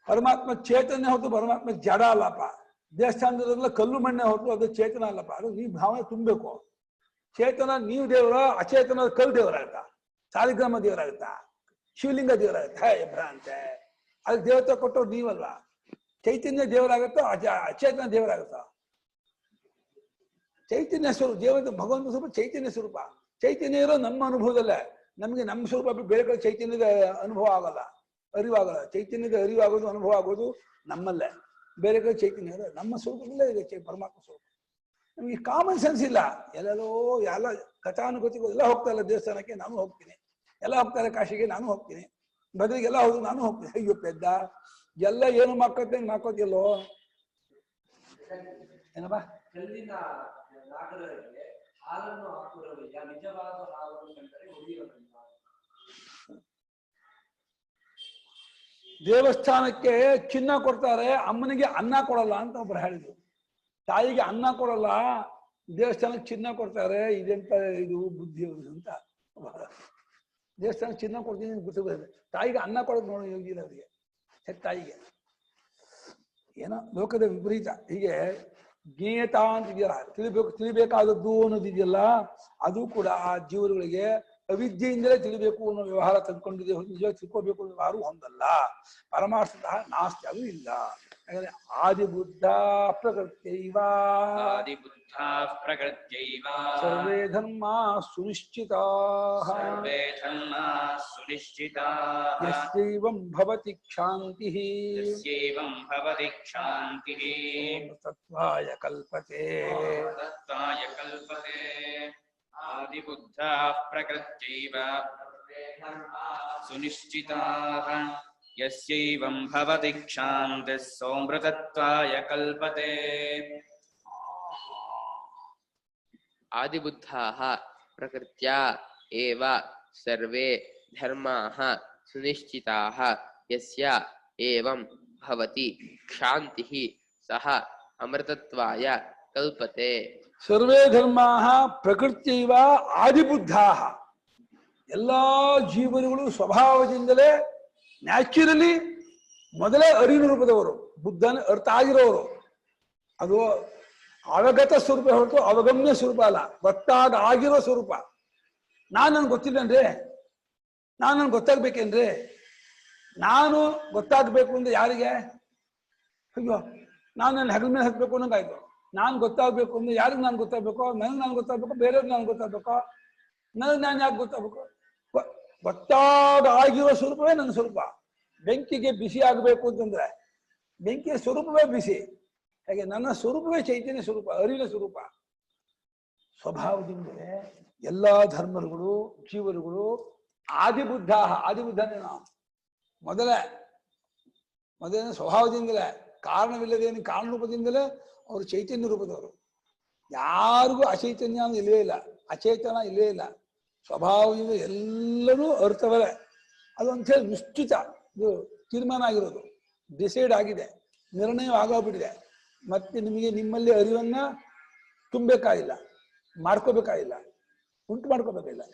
ಪರಮಾತ್ಮ ಚೇತನ್ಯ ಹೊತ್ತು ಪರಮಾತ್ಮ ಜಡ ಅಲ್ಲಪ್ಪ. ದೇವಸ್ಥಾನದಲ್ಲ ಕಲ್ಲು ಮಣ್ಣೆ ಹೊತ್ತು ಅದು ಚೇತನ ಅಲ್ಲಪ್ಪ. ಅದು ನೀ ಭಾವನೆ ತುಂಬಬೇಕು. ಚೇತನ ನೀವು ದೇವರ, ಅಚೇತನ ಕಲ್ಲು ದೇವರಾಗುತ್ತಾ, ಸಾಲಿಗ್ರಾಮ ದೇವರಾಗುತ್ತಾ, ಶಿವಲಿಂಗ ದೇವರಾಗುತ್ತೆ. ಹೇ ಭ್ರಾಂತೆ. ಅದಕ್ಕೆ ದೇವತೆ ಕೊಟ್ಟವ್ರು ನೀವಲ್ಲ. ಚೈತನ್ಯ ದೇವರಾಗುತ್ತೋ ಅಚೇತನ ದೇವರಾಗುತ್ತಾ? ಚೈತನ್ಯ ಸ್ವರೂಪ ದೇವರ ಭಗವಂತ ಸ್ವರೂಪ ಚೈತನ್ಯ ಸ್ವರೂಪ. ಚೈತನ್ಯ ಇರೋ ನಮ್ಮ ಅನುಭವದಲ್ಲೇ. ನಮಗೆ ನಮ್ಮ ಸ್ವರೂಪ ಬೇರೆ ಕಡೆ ಚೈತನ್ಯದ ಅನುಭವ ಆಗಲ್ಲ, ಅರಿವಾಗಲ್ಲ. ಚೈತನ್ಯದ ಅರಿವಾಗೋದು, ಅನುಭವ ಆಗೋದು ನಮ್ಮಲ್ಲೇ. ಬೇರೆ ಕಡೆ ಚೈತನ್ಯ ಇರೋ ನಮ್ಮ ಸ್ವರೂಪದಲ್ಲೇ ಇದೆ ಪರಮಾತ್ಮ ಸ್ವರೂಪ. ನಮಗೆ ಕಾಮನ್ ಸೆನ್ಸ್ ಇಲ್ಲ. ಎಲ್ಲೆಲ್ಲೋ ಎಲ್ಲ ಕಥಾನುಗತಿಗಳು ಎಲ್ಲ ಹೋಗ್ತಾರಲ್ಲ ದೇವಸ್ಥಾನಕ್ಕೆ, ನಾನು ಹೋಗ್ತೀನಿ. ಎಲ್ಲ ಹೋಗ್ತಾರೆ ಕಾಶಿಗೆ, ನಾನು ಹೋಗ್ತೀನಿ. ಬದಲಿಗೆಲ್ಲ ಹೌದು, ನಾನು ಹೋಗ್ತೀನಿ. ಅಯ್ಯೋ ಪೆದ್ದ, ಎಲ್ಲ ಏನು ಮಾಡ್ಕೋತಿಯಲ್ಲೋ ಏನಪ್ಪ. ಕಲ್ಲಿನ ನಾಗರರಿಗೆ ಹಾಲನ್ನು ಹಾಕುವುದಿಲ್ಲ, ನಿಜವಾದ ಹಾಲನ್ನು ಕಂಡರೆ ಉಳಿಯುವುದಿಲ್ಲ. ದೇವಸ್ಥಾನಕ್ಕೆ ಚಿನ್ನ ಕೊಡ್ತಾರೆ, ಅಮ್ಮನಿಗೆ ಅನ್ನ ಕೊಡಲ್ಲ ಅಂತ ಒಬ್ರು ಹೇಳಿದ್ರು. ತಾಯಿಗೆ ಅನ್ನ ಕೊಡಲ್ಲ, ದೇವಸ್ಥಾನಕ್ಕೆ ಚಿನ್ನ ಕೊಡ್ತಾರೆ. ಇದೆಂತ ಇದು ಬುದ್ಧಿ ಅಂತ. ದೇವಸ್ಥಾನಕ್ಕೆ ಚಿನ್ನ ಕೊಡ್ತೀನಿ ಗೊತ್ತಿಲ್ಲ. ತಾಯಿಗೆ ಅನ್ನ ಕೊಡೋದು ನೋಡಿ ಯೋಗಿಲ್ಲ ಅವರಿಗೆ, ತಾಯಿಗೆ. ಏನೋ ಲೋಕದ ವಿಪರೀತ. ಹೀಗೆ ಜ್ಞೇಯತ ಅಂತ ಇದೆಯಲ್ಲ, ತಿಳಿಬೇಕಾದದ್ದು ಅನ್ನೋದಿದೆಯಲ್ಲ, ಅದು ಕೂಡ ಆ ಜೀವರುಗಳಿಗೆ ಅವಿದ್ಯೆಯಿಂದಲೇ ತಿಳಿಬೇಕು ಅನ್ನೋ ವ್ಯವಹಾರ ತಂದ್ಕೊಂಡಿದೆ. ನಿಜವಾಗಿ ತಿಳ್ಕೋಬೇಕು ಅನ್ನೋ ವ್ಯವಹಾರ ಹೊಂದಲ್ಲ. ಪರಮಾರ್ಥತಃ ನಾಸ್ತಿ, ಅದು ಇಲ್ಲ. ಹಾಗಾದ್ರೆ ಆದಿಬುದ್ಧ ಪ್ರಕೃತ್ಯೈವ ಸರ್ವೇ ಧರ್ಮ ಸುನಿಶ್ಚಿತಾಃ ಯಸ್ಯೈವಂ ಭವತಿ ಕ್ಷಾಂತಿಃ ತತ್ವಾಯ ಕಲ್ಪತೆ. ಆದಿಬುದ್ಧಾ ಪ್ರಕೃತ್ಯೈವ ಸುನಿಶ್ಚಿತಾಃ ಯಸ್ಯೈವಂ ಭವತಿ ಕ್ಷಾಂತಿಃ ಸೋಮೃತತ್ವಾಯ ಕಲ್ಪತೆ. ಆದಿಬುದ್ಧಾಃ ಪ್ರಕೃತ್ಯಾ ಏವ ಸರ್ವೇ ಧರ್ಮಾಃ ಸುನಿಶ್ಚಿತಾಃ ಯಸ್ಯ ಏವಂ ಭವತಿ ಕ್ಷಾಂತಿಃ ಸಹ ಅಮೃತತ್ವಾಯ ಕಲ್ಪತೆ. ಸರ್ವೇ ಧರ್ಮಾಃ ಪ್ರಕೃತ್ಯೈವ ಆದಿಬುದ್ಧಾಃ. ಎಲ್ಲಾ ಜೀವನಗಳು ಸ್ವಭಾವದಿಂದಲೇ ನ್ಯಾಚುರಲಿ ಮೊದಲೇ ಅರಿವಿನ ರೂಪದವರು, ಬುದ್ಧನ ಅರ್ಥ ಆಗಿರೋರು. ಅದು ಅವಗತ ಸ್ವರೂಪ ಹೊರತು ಅವಗಮ್ಯ ಸ್ವರೂಪ ಅಲ್ಲ, ಗೊತ್ತಾಗ ಆಗಿರೋ ಸ್ವರೂಪ. ನನ್ಗೆ ಗೊತ್ತಿಲ್ಲನ್ರಿ, ನನ್ಗೆ ಗೊತ್ತಾಗ್ಬೇಕೇನ್ರಿ? ನಾನು ಗೊತ್ತಾಗ್ಬೇಕು ಅಂದ್ರೆ ಯಾರಿಗೆ? ಅಯ್ಯೋ, ನಾನು ನನ್ನ ಹೆಗಲ ಮೇಲೆ ಹತ್ಬೇಕು ಅನ್ನೋಂಗಾಯ್ತು. ನಾನು ಗೊತ್ತಾಗ್ಬೇಕು ಅಂದ್ರೆ ಯಾರಿಗೆ ನಾನು ಗೊತ್ತಾಗ್ಬೇಕು? ನನಗೆ ನಾನು ಗೊತ್ತಾಗ್ಬೇಕು, ಬೇರೆಯವ್ರಿಗೆ ನಾನು ಗೊತ್ತಾಗ್ಬೇಕು? ನನಗೆ ನಾನು ಯಾಕೆ ಗೊತ್ತಾಗ್ಬೇಕು? ಗೊತ್ತಾಗ ಆಗಿರೋ ಸ್ವರೂಪವೇ ನನ್ನ ಸ್ವರೂಪ. ಬೆಂಕಿಗೆ ಬಿಸಿ ಆಗಬೇಕು ಅಂತಂದ್ರೆ ಬೆಂಕಿಯ ಸ್ವರೂಪವೇ ಬಿಸಿ. ಹಾಗೆ ನನ್ನ ಸ್ವರೂಪವೇ ಚೈತನ್ಯ ಸ್ವರೂಪ, ಅರಿವಿನ ಸ್ವರೂಪ. ಸ್ವಭಾವದಿಂದಲೇ ಎಲ್ಲಾ ಧರ್ಮಗಳು, ಜೀವರುಗಳು ಆದಿಬುದ್ಧ. ಆದಿಬುದ್ಧನೇ ನಾವು ಮೊದಲೇ ಸ್ವಭಾವದಿಂದಲೇ, ಕಾರಣವಿಲ್ಲದೇನು ಕಾರಣ ರೂಪದಿಂದಲೇ ಅವರು ಚೈತನ್ಯ ರೂಪದವರು. ಯಾರಿಗೂ ಅಚೈತನ್ಯ ಅನ್ನೋದು ಇಲ್ಲವೇ ಇಲ್ಲ, ಅಚೇತನ ಇಲ್ಲವೇ ಇಲ್ಲ. ಸ್ವಭಾವದಿಂದ ಎಲ್ಲರೂ ಅರ್ಥವರೇ. ಅದು ಅಂತೇಳಿ ನಿಶ್ಚಿತ, ಇದು ತೀರ್ಮಾನ ಆಗಿರೋದು, ಡಿಸೈಡ್ ಆಗಿದೆ, ನಿರ್ಣಯ ಆಗೋಗ್ಬಿಟ್ಟಿದೆ. ಮತ್ತೆ ನಿಮಗೆ ನಿಮ್ಮಲ್ಲಿ ಅರಿವನ್ನ ತುಂಬಬೇಕಾಗಿಲ್ಲ, ಮಾಡ್ಕೋಬೇಕಾಗಿಲ್ಲ, ಉಂಟು ಮಾಡ್ಕೋಬೇಕಾಗಿಲ್ಲ.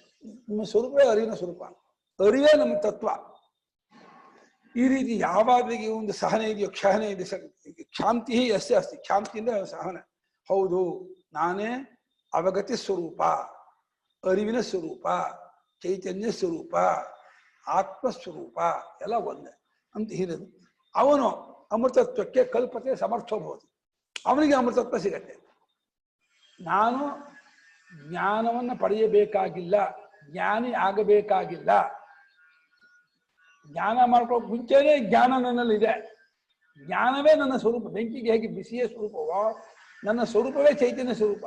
ನಿಮ್ಮ ಸ್ವರೂಪವೇ ಅರಿವಿನ ಸ್ವರೂಪ, ಅರಿವೇ ನಮ್ಮ ತತ್ವ. ಈ ರೀತಿ ಯಾವಾಗಲಿಗೆ ಒಂದು ಸಹನೆ ಇದೆಯೋ, ಕ್ಷಹನೆ ಇದೆ, ಕ್ಷಾಂತಿ ಎಷ್ಟೇ ಅಸ್ತಿ. ಕ್ಷಾಂತಿಯಿಂದ ಸಹನೆ. ಹೌದು, ನಾನೇ ಅವಗತಿ ಸ್ವರೂಪ, ಅರಿವಿನ ಸ್ವರೂಪ, ಚೈತನ್ಯ ಸ್ವರೂಪ, ಆತ್ಮಸ್ವರೂಪ ಎಲ್ಲ ಒಂದೇ ಅಂತ ಹೇಳಿದ್ರು. ಅವನು ಅಮೃತತ್ವಕ್ಕೆ ಕಲ್ಪತೆ ಸಮರ್ಥಬಹುದು. ಅವನಿಗೆ ಅಮೃತತ್ವ ಸಿಗತ್ತೆ. ನಾನು ಜ್ಞಾನವನ್ನು ಪಡೆಯಬೇಕಾಗಿಲ್ಲ, ಜ್ಞಾನಿ ಆಗಬೇಕಾಗಿಲ್ಲ. ಜ್ಞಾನ ಮಾಡ್ಕೊಳ್ಳೋಕೆ ಮುಂಚೆನೇ ಜ್ಞಾನ ನನ್ನಲ್ಲಿದೆ. ಜ್ಞಾನವೇ ನನ್ನ ಸ್ವರೂಪ. ಬೆಂಕಿಗೆ ಹೇಗೆ ಬಿಸಿಯೇ ಸ್ವರೂಪವೋ ನನ್ನ ಸ್ವರೂಪವೇ ಚೈತನ್ಯ ಸ್ವರೂಪ.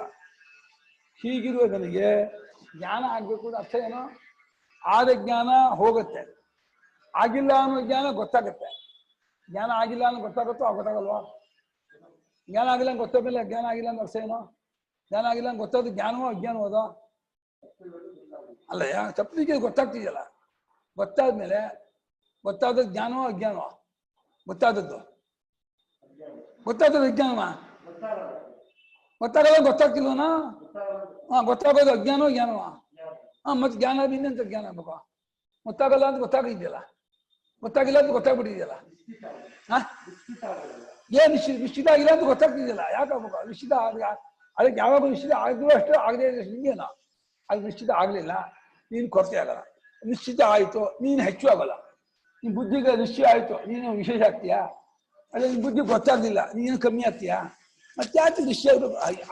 ಹೀಗಿರುವ ನನಗೆ ಜ್ಞಾನ ಆಗ್ಬೇಕು ಅಂತ ಅರ್ಥ ಏನೋ? ಆದ ಜ್ಞಾನ ಹೋಗುತ್ತೆ, ಆಗಿಲ್ಲ ಅನ್ನೋ ಜ್ಞಾನ ಗೊತ್ತಾಗುತ್ತೆ. ಜ್ಞಾನ ಆಗಿಲ್ಲ ಅನ್ನೋ ಗೊತ್ತಾಗುತ್ತೋ ಗೊತ್ತಾಗಲ್ವಾ? ಜ್ಞಾನ ಆಗಿಲ್ಲ ಅಂತ ಗೊತ್ತಾಗಲ್ಲ. ಜ್ಞಾನ ಆಗಿಲ್ಲ ಅಂತ ಅರ್ಥ ಏನೋ? ಜ್ಞಾನ ಆಗಿಲ್ಲ ಅಂತ ಗೊತ್ತಾದ್ರು ಜ್ಞಾನವೋ ಅಜ್ಞಾನವೋ ಅದೋ? ಅಲ್ಲ, ತಪ್ಪಿಗೆ ಗೊತ್ತಾಗ್ತಿದೆಯಲ್ಲ. ಗೊತ್ತಾದ್ಮೇಲೆ ಗೊತ್ತಾದ ಜ್ಞಾನವೋ ಅಜ್ಞಾನವೋ? ಗೊತ್ತಾದದ್ದು ವಿಜ್ಞಾನವ? ಗೊತ್ತಾಗಲ್ಲ ಗೊತ್ತಾಗ್ತಿಲ್ವನ? ಗೊತ್ತಾಗೋದು ಅಜ್ಞಾನವೋ ಜ್ಞಾನವ? ಮತ್ತೆ ಜ್ಞಾನ ಇನ್ನೆಂತ ಜ್ಞಾನ ಆಗ್ಬೇಕು? ಗೊತ್ತಾಗಲ್ಲ ಅಂತ ಗೊತ್ತಾಗಿದೆಯಲ್ಲ, ಗೊತ್ತಾಗಿಲ್ಲ ಅಂತ ಗೊತ್ತಾಗ್ಬಿಟ್ಟಿದೆಯಲ್ಲ. ಏನ್ ನಿಶ್ಚಿತ ಆಗಿಲ್ಲ ಅಂತ ಗೊತ್ತಾಗ್ತಿದೆಯಲ್ಲ, ಯಾಕಾಗ್ಬೇಕು? ನಿಶ್ಚಿತ ಅದಕ್ಕೆ ಯಾವಾಗ ನಿಶ್ಚಿತ ಆಗಿದ್ರು ಅಷ್ಟು ಆಗದೆ ನಿಂಗೇನೋ. ಅದು ನಿಶ್ಚಿತ ಆಗ್ಲಿಲ್ಲ, ನೀನು ಕೊರತೆ ಆಗಲ್ಲ. ನಿಶ್ಚಿತ ಆಯ್ತು, ನೀನು ಹೆಚ್ಚು ಆಗಲ್ಲ. ನಿನ್ ಬುದ್ಧಿಗೆ ನಿಶ್ಚಯ ಆಯ್ತು, ನೀನು ವಿಶೇಷ ಆಗ್ತೀಯಾ? ಅದೇ ನಿನ್ ಬುದ್ಧಿ ಗೊತ್ತಾಗ್ಲಿಲ್ಲ, ನೀನು ಕಮ್ಮಿ ಆಗ್ತೀಯಾ? ಮತ್ತೆ ಯಾಕೆ ನಿಶ್ಚಯ?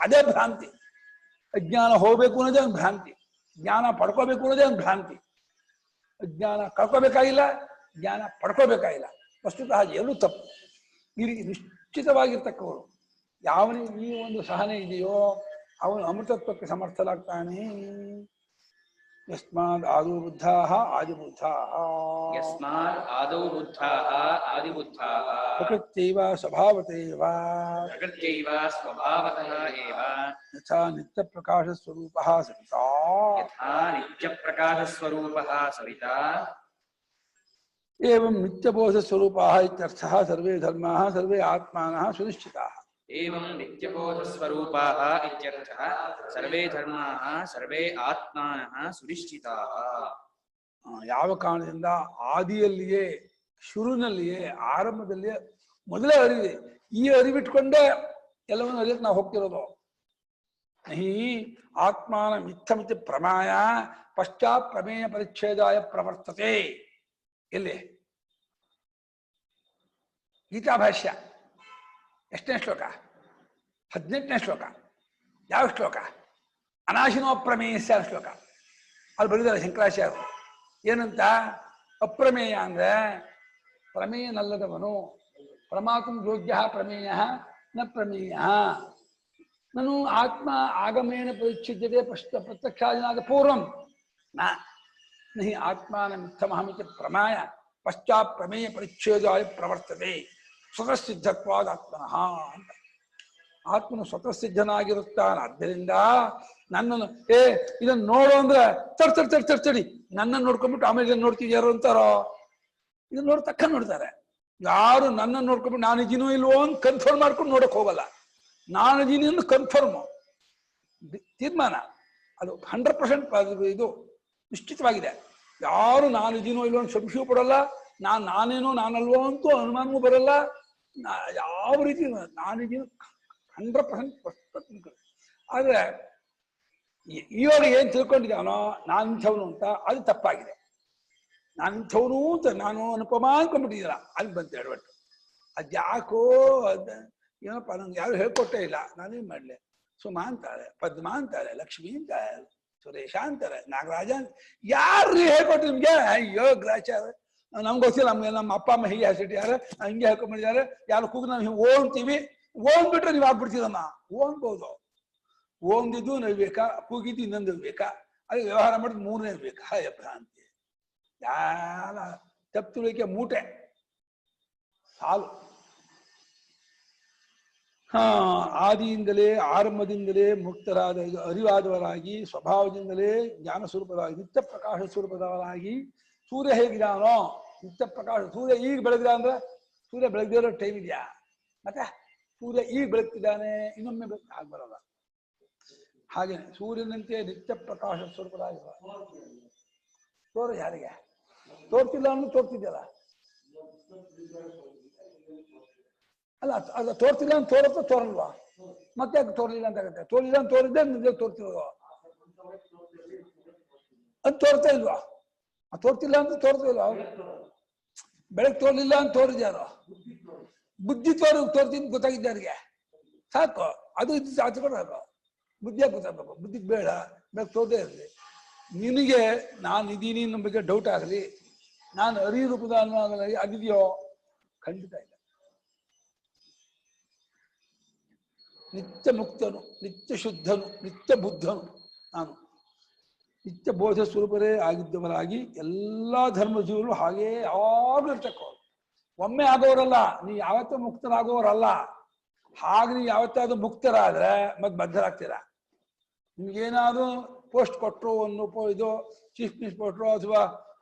ಅದೇ ಭ್ರಾಂತಿ. ಅಜ್ಞಾನ ಹೋಗ್ಬೇಕು ಅನ್ನೋದೇ ಒಂದು ಭ್ರಾಂತಿ, ಜ್ಞಾನ ಪಡ್ಕೋಬೇಕು ಅನ್ನೋದೇ ಒಂದು ಭ್ರಾಂತಿ. ಅಜ್ಞಾನ ಕಳ್ಕೋಬೇಕಾಗಿಲ್ಲ, ಜ್ಞಾನ ಪಡ್ಕೋಬೇಕಾಗಿಲ್ಲ. ವಸ್ತುತಃ ಎಲ್ಲೂ ತಪ್ಪು. ಈ ರೀತಿ ನಿಶ್ಚಿತವಾಗಿರ್ತಕ್ಕವರು ಯಾವನಿಗೆ ಈ ಒಂದು ಸಹನೆ ಇದೆಯೋ ಅವನು ಅಮೃತತ್ವಕ್ಕೆ ಸಮರ್ಥನಾಗ್ತಾನೆ. ಯಸ್ಮಾದ್ ಆದೌ ಬುದ್ಧಾಃ ಆದಿಬುದ್ಧಾಃ. ಯಸ್ಮಾದ್ ಆದೌ ಬುದ್ಧಾಃ ಆದಿಬುದ್ಧಾಃ. ಪ್ರಕೃತ್ಯೈವ ಸ್ವಭಾವತೈವ. ಪ್ರಕೃತ್ಯೈವ ಸ್ವಭಾವತಃ ಏವ. ಯಥಾ ನಿತ್ಯಪ್ರಕಾಶಸ್ವರೂಪಃ ಸವಿತಾ. ಯಥಾ ನಿತ್ಯಪ್ರಕಾಶಸ್ವರೂಪಃ ಸವಿತಾ. ಏವಂ ನಿತ್ಯಬೋಧಸ್ವರೂಪಾಃ ಇತ್ಯರ್ಥಃ. ಸರ್ವೇ ಧರ್ಮಾಃ ಸರ್ವೇ ಆತ್ಮಾನಃ ಸುನಿಶ್ಚಿತಾಃ. ಏವಂ ನಿತ್ಯಬೋಧಸ್ವರೂಪಾಃ ಇತ್ಯರ್ಥಃ. ಸರ್ವೇ ಧರ್ಮಾಃ ಸರ್ವೇ ಆತ್ಮಾನಃ ಸುನಿಶ್ಚಿತಾಃ. ಯಾವ ಕಾರಣದಿಂದ? ಆದಿಯಲ್ಲಿಯೇ, ಶುರುವಿನಲ್ಲಿಯೇ, ಆರಂಭದಲ್ಲಿಯೇ ಮೊದಲೇ ಅರಿವಿದೆ. ಈ ಅರಿವಿಟ್ಕೊಂಡೇ ಎಲ್ಲವನ್ನು ಅರಿಯಕ್ಕೆ ನಾವು ಹೋಗ್ತಿರೋದು. ನಹಿ ಆತ್ಮಾನ ಮಿಥ್ಯಮಿತಿ ಪ್ರಮಾಯ ಪಶ್ಚಾತ್ ಪ್ರಮೇಯ ಪರಿಚ್ಛೇದಾಯ ಪ್ರವರ್ತತೆ. ಎಲ್ಲಿ? ಗೀತಾಭಾಷ್ಯ ಎಷ್ಟನೇ ಶ್ಲೋಕ? 18ನೇ ಶ್ಲೋಕ. ಯಾವ ಶ್ಲೋಕ? ಅನಾಶಿನೋ ಪ್ರಮೇಯಸ್ಯ ಶ್ಲೋಕ. ಅಲ್ಲಿ ಬರೆದಿದ್ದಾರೆ ಶಂಕರಾಚಾರ್ಯರು. ಏನಂತ? ಅಪ್ರಮೇಯ ಅಂದ್ರೆ ಪ್ರಮೇಯನಲ್ಲದವನು. ಪ್ರಮಾತು ಯೋಗ್ಯ ಪ್ರಮೇಯ ನ ಪ್ರಮೇಯ. ನಾನು ಆತ್ಮ ಆಗಮೇನ ಪರಿಚ್ಛಿದ್ಯತೆ ಪ್ರತ್ಯಕ್ಷಾದಿನಾದ ಪೂರ್ವಂ ನಹಿ ಆತ್ಮಾನ ಮಿಥ್ಯಮಹಮಿತಿ ಪ್ರಮಾಯ ಪಶ್ಚಾತ್ ಪ್ರಮೇಯ ಪರಿಚ್ಛೇದಾಯ ಪ್ರವರ್ತತೆ. ಸ್ವತಃ ಸಿದ್ಧತ್ವಾದ ಆತ್ಮನಃ ಅಂತ. ಆತ್ಮನು ಸ್ವತಃ ಸಿದ್ಧನಾಗಿರುತ್ತಾನೆ. ಆದ್ದರಿಂದ ನನ್ನನ್ನು ಇದನ್ನು ನೋಡು ಅಂದ್ರೆ ತಡಿ ನನ್ನನ್ನು ನೋಡ್ಕೊಂಡ್ಬಿಟ್ಟು ಆಮೇಲೆ ಇದನ್ನು ನೋಡ್ತಿದ್ಯಾರು ಅಂತಾರೋ? ಇದನ್ನ ನೋಡ್ತಕ್ಕ ನೋಡ್ತಾರೆ. ಯಾರು ನನ್ನನ್ನು ನೋಡ್ಕೊಂಡ್ಬಿಟ್ಟು ನಾನು ಇದೀನೋ ಇಲ್ವೋ ಅಂತ ಕನ್ಫರ್ಮ್ ಮಾಡ್ಕೊಂಡು ನೋಡಕ್ ಹೋಗಲ್ಲ. ನಾನು ಇದೀನಿ ಅಂತ ಕನ್ಫರ್ಮ್ ತೀರ್ಮಾನ, ಅದು 100% ಇದು ನಿಶ್ಚಿತವಾಗಿದೆ. ಯಾರು ನಾನು ಇದೀನೋ ಇಲ್ವೋ ಅಂತ ಸಂಶಯ ಪಡಲ್ಲ. ನಾನೇನೋ ನಾನಲ್ವೋ ಅಂತೂ ಅನುಮಾನವೂ ಬರಲ್ಲ. ಯಾವ ರೀತಿ ನಾನಿದೀನೋ 100% ಆದ್ರೆ ಇವಾಗ ಏನ್ ತಿಳ್ಕೊಂಡಿದ್ದಾನೋ ನಾನು ಇಂಥವನು ಅಂತ, ಅದು ತಪ್ಪಾಗಿದೆ. ನಾನು ಇಂಥವನು ಅಂತ ನಾನು ಅನುಪಮ ಅನ್ಕೊಂಡ್ಬಿಟ್ಟಿದ್ದೀರ, ಅಲ್ಲಿ ಬಂತು ಎಡವಟ್ಟು. ಅದ್ಯಾಕೋ ಏನಪ್ಪ ನಂಗೆ ಯಾರು ಹೇಳ್ಕೊಟ್ಟೇ ಇಲ್ಲ, ನಾನೇನ್ ಮಾಡ್ಲೆ? ಸುಮಾ ಅಂತಾರೆ, ಪದ್ಮ ಅಂತಾರೆ, ಲಕ್ಷ್ಮಿ ಅಂತಾರೆ, ಸುರೇಶ ಅಂತಾರೆ, ನಾಗರಾಜ ಅಂತ. ಯಾರು ಹೇಳ್ಕೊಟ್ರು ನಿಮ್ಗೆ? ಅಯ್ಯೋ ಗ್ರಾಚಾರ, ನಮ್ಗೆ ಗೊತ್ತಿಲ್ಲ. ನಮ್ಗೆ ನಮ್ಮ ಅಪ್ಪ ಅಮ್ಮ ಹೀಗೆ ಹೆಸರಿಟ್ಟಿದ್ದಾರೆ, ಹಿಂಗೆ ಹೇಳ್ಕೊಂಡ್ಬಿಟ್ಟಿದ್ದಾರೆ. ಯಾರು ಕೂಗ ನಾವು ಹಿಂಗೆ ಓಣ್ತೀವಿ, ಓಣ್ಬಿಟ್ರೆ ನೀವು ಆಗ್ಬಿಡ್ತೀರಮ್ಮ. ಓಣ್ಬೋದು, ಓಂದಿದ್ದು ನವ್ಬೇಕಾ, ಕೂಗಿದ್ದು ಇನ್ನೊಂದು ಬೇಕಾ, ಅದು ವ್ಯವಹಾರ ಮಾಡಿದ್ ಮೂರನೇ ಬೇಕಾ? ಹಾಯ ಭ್ರಾಂತಿ. ಯಾರ ತಪ್ಪು ತಿಳುವಳಿಕೆ ಮೂಟೆ ಸಾಲು. ಆದಿಯಿಂದಲೇ ಆರಂಭದಿಂದಲೇ ಮುಕ್ತರಾದ ಅರಿವಾದವರಾಗಿ ಸ್ವಭಾವದಿಂದಲೇ ಜ್ಞಾನ ಸ್ವರೂಪದವರಾಗಿ ನಿತ್ಯ ಪ್ರಕಾಶ ಸ್ವರೂಪದವರಾಗಿ ಸೂರ್ಯ ಹೇಗಿದಾನೋ ನಿತ್ಯ ಪ್ರಕಾಶ. ಸೂರ್ಯ ಈಗ ಬೆಳಗಿದ ಅಂದ್ರೆ ಸೂರ್ಯ ಬೆಳಗ್ದಿರೋ ಟೈಮ್ ಇದೆಯಾ? ಮತ್ತೆ ಸೂರ್ಯ ಈಗ ಬೆಳಗ್ತಿದ್ದಾನೆ, ಇನ್ನೊಮ್ಮೆ ಆಗ್ಬರಲ್ಲ. ಹಾಗೇನೆ ಸೂರ್ಯನಂತೆ ನಿತ್ಯ ಪ್ರಕಾಶ ಸ್ವರೂಪರಾಗಿ ತೋರು. ಯಾರಿಗೆ ತೋರ್ತಿಲ್ಲ ಅನ್ನೋ ತೋರ್ತಿದ್ಯಲ್ಲ? ಅಲ್ಲ, ಅದು ತೋರ್ತಿಲ್ಲ ಅಂತ ತೋರುತ್ತೋ ತೋರಲ್ವಾ? ಮತ್ತೆ ಯಾಕೆ ತೋರ್ಲಿಲ್ಲ ಅಂತ ಆಗುತ್ತೆ? ತೋರ್ಲಿಲ್ಲ ಅಂತ ತೋರಿದ್ದೆ ನಿಜ ತೋರ್ತಿರೋದು. ಅದು ತೋರ್ತಾ ಇಲ್ವಾ? ತೋರ್ತಿಲ್ಲ ಅಂತ ತೋರ್ತಾ ಇಲ್ವಾ? ಬೆಳಗ್ಗೆ ತೋರ್ಲಿಲ್ಲ ಅಂತ ತೋರಿದ್ಯಾರು? ಬುದ್ಧಿ ತೋರ್ತೀನಿ ಗೊತ್ತಾಗಿದ್ದಾರಿಗೆ ಸಾಕು. ಅದು ಇದು ಸಾಕು, ಬುದ್ಧಿಯಾಗಿ ಗೊತ್ತಾಗಬೇಕು. ಬುದ್ಧಿಗೆ ಬೇಡ, ಬೆಳಗ್ಗೆ ತೋರ್ದೇ ಇರಲಿ. ನಿನಗೆ ನಾನು ಇದೀನಿ ನಮ್ಮ ಬಗ್ಗೆ ಡೌಟ್ ಆಗಲಿ, ನಾನು ಅರಿ ರೂಪದ ಅದಿದೆಯೋ? ಖಂಡಿತ ಇಲ್ಲ. ನಿತ್ಯ ಮುಕ್ತನು, ನಿತ್ಯ ಶುದ್ಧನು, ನಿತ್ಯ ಬುದ್ಧನು ನಾನು. ನಿತ್ಯ ಬೋಧ ಸ್ವರೂಪರೇ ಆಗಿದ್ದವರಾಗಿ ಎಲ್ಲ ಧರ್ಮ ಜೀವರು ಹಾಗೇ ಯಾವಾಗಲೂ ಇರ್ತಕ್ಕವರು. ಒಮ್ಮೆ ಆಗೋರಲ್ಲ, ನೀವು ಯಾವತ್ತೂ ಮುಕ್ತರಾಗೋರಲ್ಲ. ಹಾಗೆ ನೀವು ಯಾವತ್ತಾದ್ರೂ ಮುಕ್ತರಾದ್ರೆ ಮತ್ತೆ ಬದ್ಧರಾಗ್ತೀರಾ. ನಿಮ್ಗೇನಾದ್ರೂ ಪೋಸ್ಟ್ ಕೊಟ್ಟರು, ಒಂದು ಇದು ಚೀಫ್ ಮಿನಿಸ್ಟರ್ ಕೊಟ್ಟರು ಅಥವಾ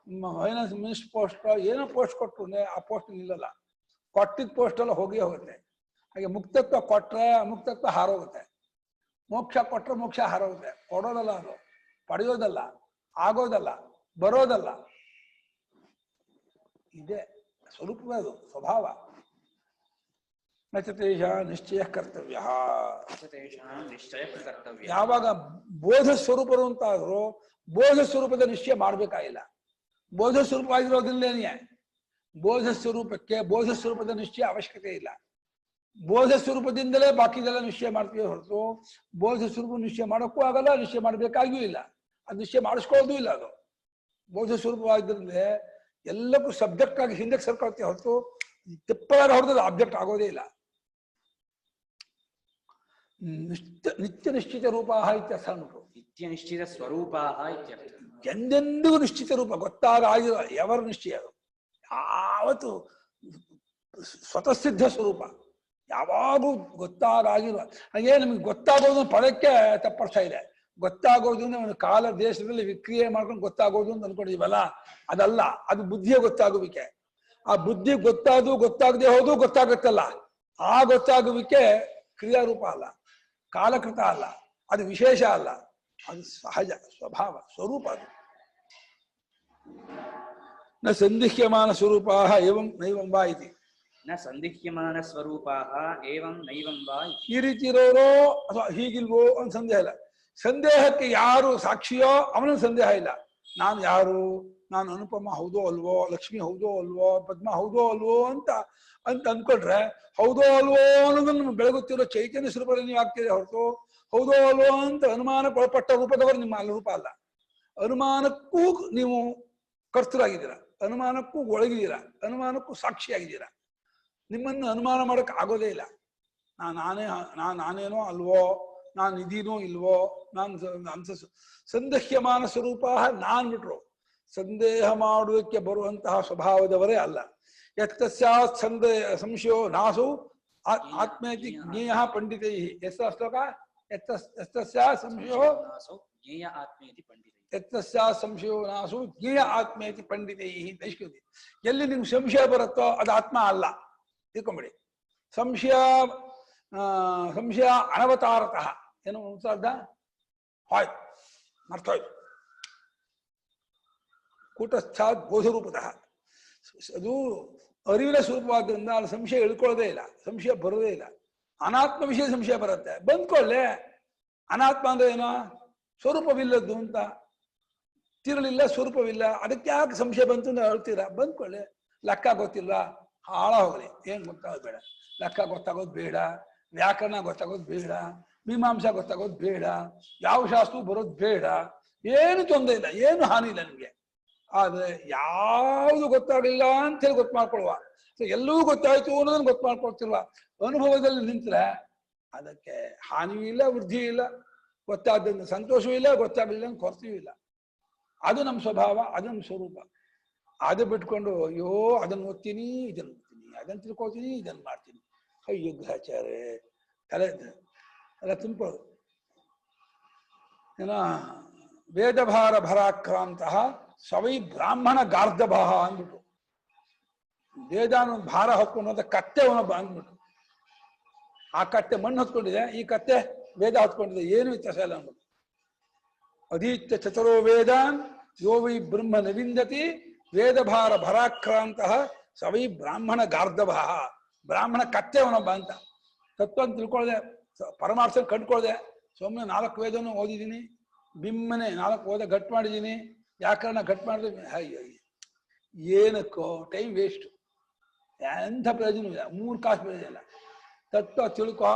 ಫೈನಾನ್ಸ್ ಮಿನಿಸ್ಟರ್ ಪೋಸ್ಟ್, ಏನೋ ಪೋಸ್ಟ್ ಕೊಟ್ಟರು ಅಂದ್ರೆ ಆ ಪೋಸ್ಟ್ ನಿಲ್ಲಲ್ಲ. ಕೊಟ್ಟಿದ್ದ ಪೋಸ್ಟ್ ಎಲ್ಲ ಹೋಗೇ ಹೋಗುತ್ತೆ. ಹಾಗೆ ಮುಕ್ತತ್ವ ಕೊಟ್ರೆ ಮುಕ್ತತ್ವ ಹಾರೋಗುತ್ತೆ, ಮೋಕ್ಷ ಕೊಟ್ರೆ ಮೋಕ್ಷ ಹಾರೋಗುತ್ತೆ. ಕೊಡೋದಲ್ಲ, ಅದು ಪಡೆಯೋದಲ್ಲ, ಆಗೋದಲ್ಲ, ಬರೋದಲ್ಲ. ಇದೆ ಸ್ವರೂಪವೇ, ಅದು ಸ್ವಭಾವ. ನಚತೇಷ ನಿಶ್ಚಯ ಕರ್ತವ್ಯ. ನಿಶ್ಚಯ ಕರ್ತವ್ಯ. ಯಾವಾಗ ಬೋಧ ಸ್ವರೂಪರು ಅಂತಾದ್ರು ಬೋಧ ಸ್ವರೂಪದ ನಿಶ್ಚಯ ಮಾಡ್ಬೇಕಾಗಿಲ್ಲ. ಬೋಧ ಸ್ವರೂಪ ಆಗಿರೋದಿಲ್ಲೇನೆ. ಬೋಧ ಸ್ವರೂಪಕ್ಕೆ ಬೋಧ ಸ್ವರೂಪದ ನಿಶ್ಚಯ ಅವಶ್ಯಕತೆ ಇಲ್ಲ. ಬೋಧ ಸ್ವರೂಪದಿಂದಲೇ ಬಾಕಿದೆಲ್ಲ ನಿಶ್ಚಯ ಮಾಡ್ತೀವಿ ಹೊರತು ಬೋಧ ಸ್ವರೂಪ ನಿಶ್ಚಯ ಮಾಡೋಕ್ಕೂ ಆಗಲ್ಲ, ನಿಶ್ಚಯ ಮಾಡಬೇಕಾಗಿಯೂ ಇಲ್ಲ. ಅದು ನಿಶ್ಚಯ ಮಾಡಿಸ್ಕೊಳ್ಳೋದು ಇಲ್ಲ. ಅದು ಬೋಧ ಸ್ವರೂಪವಾಗಿದ್ದರೆ ಎಲ್ಲಕ್ಕೂ ಸಬ್ಜೆಕ್ಟ್ ಆಗಿ ಹಿಂದಕ್ಕೆ ಸರ್ಕೊಳ್ತೀವಿ ಹೊರತು ತಿಪ್ಪಲಾಗಿ ಹೊಡೆದ್ರೆ ಆಬ್ಜೆಕ್ಟ್ ಆಗೋದೇ ಇಲ್ಲ. ನಿತ್ಯ ನಿಶ್ಚಿತ ರೂಪ ಇತ್ಯರ್ಥ ಅಂದ್ಬಿಟ್ರು. ನಿತ್ಯ ನಿಶ್ಚಿತ ಸ್ವರೂಪ ಇತ್ಯರ್ಥ. ಎಂದೆಂದಿಗೂ ನಿಶ್ಚಿತ ರೂಪ, ಗೊತ್ತಾಗಿರೋ ಎವರ್ ನಿಶ್ಚಯ. ಅದು ಯಾವತ್ತು ಸ್ವತಃ ಸಿದ್ಧ ಸ್ವರೂಪ, ಯಾವಾಗೂ ಗೊತ್ತಾಗಿರುವ ಹಾಗೆ. ನಮಗೆ ಗೊತ್ತಾಗೋದು ಪದಕ್ಕೆ ತಪ್ಪರ್ಥ ಇದೆ. ಗೊತ್ತಾಗೋದು ಅಂದ್ರೆ ಒಂದು ಕಾಲ ದೇಶದಲ್ಲಿ ವಿಕ್ರಿಯೆ ಮಾಡ್ಕೊಂಡು ಗೊತ್ತಾಗೋದು ಅಂತ ಅನ್ಕೊಂಡಿದೀವಲ್ಲ, ಅದಲ್ಲ. ಅದು ಬುದ್ಧಿಯ ಗೊತ್ತಾಗುವಿಕೆ. ಆ ಬುದ್ಧಿ ಗೊತ್ತಾಗದೆ ಹೋದು ಗೊತ್ತಾಗುತ್ತಲ್ಲ, ಆ ಗೊತ್ತಾಗುವಿಕೆ ಕ್ರಿಯಾರೂಪ ಅಲ್ಲ, ಕಾಲಕೃತ ಅಲ್ಲ, ಅದು ವಿಶೇಷ ಅಲ್ಲ, ಅದು ಸಹಜ ಸ್ವಭಾವ ಸ್ವರೂಪ. ಅದು ನ ಸಂದಿಹ್ಯಮಾನ ಸ್ವರೂಪ ಏವಂ ನೈವಂ ವಾ ಇತಿ. ನ ಸಂದಿಹ್ಯಮಾನ ಸ್ವರೂಪ ಏವಂ ನೈವಂ ವಾ. ಈ ರೀತಿ ಇರೋರೋ ಅಥವಾ ಹೀಗಿಲ್ವೋ ಅಂತ ಸಂದೇಹ ಇಲ್ಲ. ಸಂದೇಹಕ್ಕೆ ಯಾರು ಸಾಕ್ಷಿಯೋ ಅವನ ಸಂದೇಹ ಇಲ್ಲ. ನಾನು ಯಾರು, ನಾನು ಅನುಪಮ ಹೌದೋ ಅಲ್ವೋ, ಲಕ್ಷ್ಮಿ ಹೌದೋ ಅಲ್ವೋ, ಪದ್ಮ ಹೌದೋ ಅಲ್ವೋ ಅಂತ ಅಂದ್ಕೊಂಡ್ರೆ ಹೌದೋ ಅಲ್ವೋ ಅನ್ನೋದನ್ನು ಬೆಳಗುತ್ತಿರೋ ಚೈತನ್ಯ ಸ್ವರೂಪದಲ್ಲಿ ನೀವು ಆಗ್ತಿದೆ ಹೊರತು ಹೌದೋ ಅಲ್ವೋ ಅಂತ ಅನುಮಾನಕ್ಕೆ ಒಳಪಟ್ಟ ರೂಪದವರು ನಿಮ್ಮ ರೂಪ ಅಲ್ಲ. ಅನುಮಾನಕ್ಕೂ ನೀವು ಕರ್ತರಾಗಿದ್ದೀರಾ, ಅನುಮಾನಕ್ಕೂ ಒಳಗಿದ್ದೀರಾ, ಅನುಮಾನಕ್ಕೂ ಸಾಕ್ಷಿಯಾಗಿದ್ದೀರಾ. ನಿಮ್ಮನ್ನು ಅನುಮಾನ ಮಾಡಕ್ ಆಗೋದೇ ಇಲ್ಲ. ನಾನೇನೋ ಅಲ್ವೋ, ನಾನು ಇದೀನೋ ಇಲ್ವೋ, ನಾನು ಸಂದೇಹ್ಯಮಾನ ಸ್ವರೂಪ ನಾನ್ ಬಿಟ್ರು ಸಂದೇಹ ಮಾಡುವುದಕ್ಕೆ ಬರುವಂತಹ ಸ್ವಭಾವದವರೇ ಅಲ್ಲ. ಯತ್ತಸ್ಯಾತ್ ಸಂಶಯೋ ನಾಸು ಆತ್ಮೇತಿ ಜ್ಞೇಯ ಪಂಡಿತೈ. ಎಷ್ಟ ಶ್ಲೋಕ? ಯತ್ತಸ್ಯಾತ್ ಸಂಶಯೋ ಜ್ಞೇಯ ಆತ್ಮೇತಿ ಪಂಡಿತೈ. ಯತ್ತಸ್ಯಾತ್ ಸಂಶಯೋ ನಾಸು ಜ್ಞೇಯ ಆತ್ಮೇತಿ ಪಂಡಿತೈ ನೈಷ್ಕೃತಿ. ಎಲ್ಲಿ ನಿಮ್ಗೆ ಸಂಶಯ ಬರುತ್ತೋ ಅದು ಆತ್ಮ ಅಲ್ಲ, ತಿಳ್ಕೊಂಬಿಡಿ. ಸಂಶಯ ಅನವತಾರತಃ ಏನು ಅರ್ಥ? ಹಾಯ್ ಮರ್ತೋಯ್ತು. ಕೂಟಸ್ಥಾತ್ ಬೋಧರೂಪತಃ. ಅದು ಅರಿವಿನ ಸ್ವರೂಪವಾದ್ರಿಂದ ಅಲ್ಲಿ ಸಂಶಯ ಇಳ್ಕೊಳ್ಳೋದೇ ಇಲ್ಲ, ಸಂಶಯ ಬರೋದೇ ಇಲ್ಲ. ಅನಾತ್ಮ ವಿಷಯ ಸಂಶಯ ಬರುತ್ತೆ, ಬಂದ್ಕೊಳ್ಳೆ. ಅನಾತ್ಮ ಅಂದ್ರೆ ಏನೋ ಸ್ವರೂಪವಿಲ್ಲದ್ದು ಅಂತ. ತಿರುಳಿಲ್ಲ, ಸ್ವರೂಪವಿಲ್ಲ, ಅದಕ್ಕೆ ಯಾಕೆ ಸಂಶಯ ಬಂತು ಅಂತ ಹೇಳ್ತೀರಾ? ಬಂದ್ಕೊಳ್ಳೆ. ಲೆಕ್ಕ ಗೊತ್ತಿಲ್ವಾ? ಹಾಳ ಹೋಗಲಿ, ಏನ್ ಗೊತ್ತಾಗೋದು ಬೇಡ. ಲೆಕ್ಕ ಗೊತ್ತಾಗೋದು ಬೇಡ, ವ್ಯಾಕರಣ ಗೊತ್ತಾಗೋದು ಬೇಡ, ಮೀಮಾಂಸಾ ಗೊತ್ತಾಗೋದು ಬೇಡ, ಯಾವ ಶಾಸ್ತ್ರ ಬರೋದು ಬೇಡ. ಏನು ತೊಂದರೆ ಇಲ್ಲ, ಏನು ಹಾನಿ ಇಲ್ಲ ನಿಮ್ಗೆ. ಆದ್ರೆ ಯಾವುದು ಗೊತ್ತಾಗಲಿಲ್ಲ ಅಂತ ಹೇಳಿ ಗೊತ್ತು ಮಾಡ್ಕೊಳ್ವ, ಎಲ್ಲವೂ ಗೊತ್ತಾಯ್ತು ಅನ್ನೋದನ್ನ ಗೊತ್ತು ಮಾಡ್ಕೊಳ್ತಿಲ್ವ, ಅನುಭವದಲ್ಲಿ ನಿಂತ್ರೆ ಅದಕ್ಕೆ ಹಾನಿಯೂ ಇಲ್ಲ, ವೃದ್ಧಿಯೂ ಇಲ್ಲ, ಗೊತ್ತಾದ್ದರಿಂದ ಸಂತೋಷವೂ ಇಲ್ಲ, ಗೊತ್ತಾಗಲಿಲ್ಲ ಅಂತ ಕೊರತೆಯೂ ಇಲ್ಲ. ಅದು ನಮ್ಮ ಸ್ವಭಾವ, ಅದು ನಮ್ಮ ಸ್ವರೂಪ. ಅದು ಬಿಟ್ಕೊಂಡು ಅಯ್ಯೋ ಅದನ್ನು ಓದ್ತೀನಿ, ಇದನ್ನು ಓದ್ತೀನಿ, ಅದನ್ನು ತಿಳ್ಕೊಳ್ತೀನಿ, ಇದನ್ನು ಮಾಡ್ತೀನಿ, ಅಯ್ಯೋ ಗ್ರಹಚಾರ್ಯ ತಲೆ ಎಲ್ಲ ತುಂಬ್ಕೊಳ್ಳೋದು. ಏನೋ ವೇದಭಾರ ಭರಾಕ್ರಾಂತಹ ಸವೈ ಬ್ರಾಹ್ಮಣ ಗಾರ್ಧಭ ಅಂದ್ಬಿಟ್ಟು, ವೇದಾನ ಭಾರ ಹೊತ್ಕೊಂಡು ಕತ್ತೆ ಅವನೊಬ್ಬ ಅಂದ್ಬಿಟ್ಟು. ಆ ಕತ್ತೆ ಮಣ್ಣು ಹೊತ್ಕೊಂಡಿದೆ, ಈ ಕತ್ತೆ ವೇದ ಹೊತ್ಕೊಂಡಿದೆ, ಏನು ವ್ಯತ್ಯಾಸ ಇಲ್ಲ ಅಂದ್ಬಿಟ್ಟು. ಅಧೀತ್ಯ ಚತುರೋ ವೇದಾನ್ ಯೋ ವೈ ಬ್ರಹ್ಮ ನವಿಂದತಿ ವೇದಭಾರ ಭರಾಕ್ರಾಂತಹ ಸವೈ ಬ್ರಾಹ್ಮಣ ಗಾರ್ಧಭ. ಬ್ರಾಹ್ಮಣ ಕತ್ತೆ ಅವನೊಬ್ಬ ಅಂತ ತತ್ವ ಅಂತ ತಿಳ್ಕೊಳ್ದೆ, ಪರಮಾರ್ಥ ಕಂಡ್ಕೊಳ್ದೆ. ಸುಮ್ಮನೆ 4 ವೇದನೂ ಓದಿದ್ದೀನಿ, ಬಿಮ್ಮನೆ 4 ಓದ ಗಟ್ ಮಾಡಿದ್ದೀನಿ, ವ್ಯಾಕರಣ ಗಟ್ ಮಾಡಿದ್ರೆ ಅಯ್ಯೋ ಏನಕ್ಕೋ ಟೈಮ್ ವೇಸ್ಟ್, ಎಂಥ ಪ್ರಯೋಜನ ಇಲ್ಲ, 3 ಕಾಸು ಪ್ರಯೋಜನ ಇಲ್ಲ. ತತ್ವ ತಿಳ್ಕೊ,